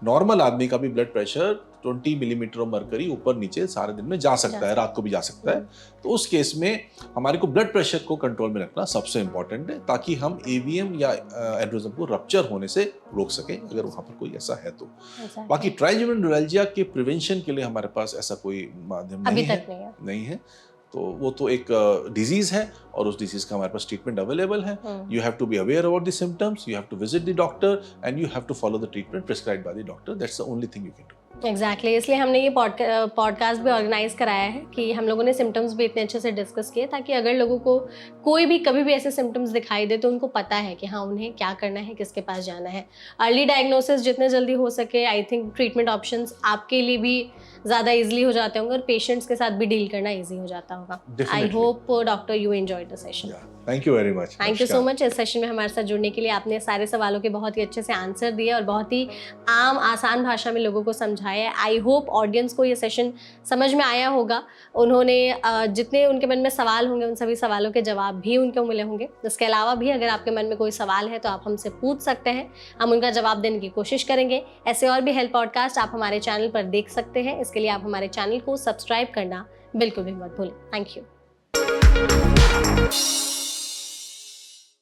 नॉर्मल आदमी का भी blood pressure 20 millimetre of mercury ऊपर नीचे सारे दिन में जा सकता है, रात को भी जा सकता है। तो उस केस में हमारे को ब्लड प्रेशर को कंट्रोल में रखना सबसे इंपॉर्टेंट है, ताकि हम AVM या एनेउरिज्म को रप्चर होने से रोक सकें अगर वहां पर कोई ऐसा है तो। बाकी ट्राइजेमिनल न्यूरैल्जिया के प्रिवेंशन के लिए हमारे पास ऐसा कोई माध्यम नहीं है। तो वो तो एक डिजीज है और उस डिजीज का हमारे पास ट्रीटमेंट अवेलेबल है। You have to be aware about the symptoms, you have to visit the doctor and you have to follow the treatment prescribed by the doctor. That's the only thing you can do. Exactly, इसलिए हमने ये podcast भी organise कराया है कि हम लोगों ने सिम्टम्स भी इतने अच्छे से डिस्कस किए, ताकि अगर लोगों को कोई भी कभी भी ऐसे सिम्टम्स दिखाई दे तो उनको पता है कि हाँ उन्हें क्या करना है, किसके पास जाना है। अर्ली डायग्नोसिस जितने जल्दी हो सके, आई थिंक ट्रीटमेंट ऑप्शंस आपके लिए भी ज़्यादा इजीली हो जाते होंगे और पेशेंट्स के साथ भी डील करना इजी हो जाता होगा। I hope doctor you enjoyed the session. Thank you very much. Thank you so much इस सेशन में हमारे साथ जुड़ने के लिए। आपने सारे सवालों के बहुत ही अच्छे से आंसर दिए और बहुत ही आम आसान भाषा में लोगों को समझाया। आई होप ऑडियंस को ये सेशन समझ में आया होगा। उन्होंने जितने उनके मन में सवाल होंगे उन सभी सवालों के जवाब भी उनको मिले होंगे। इसके अलावा भी अगर आपके मन में कोई सवाल है तो आप हमसे पूछ सकते हैं, हम उनका जवाब देने की कोशिश करेंगे। ऐसे और भी हेल्थ पॉडकास्ट आप हमारे चैनल पर देख सकते हैं। इसके लिए आप हमारे चैनल को सब्सक्राइब करना बिल्कुल भी मत भूलें। Thank you.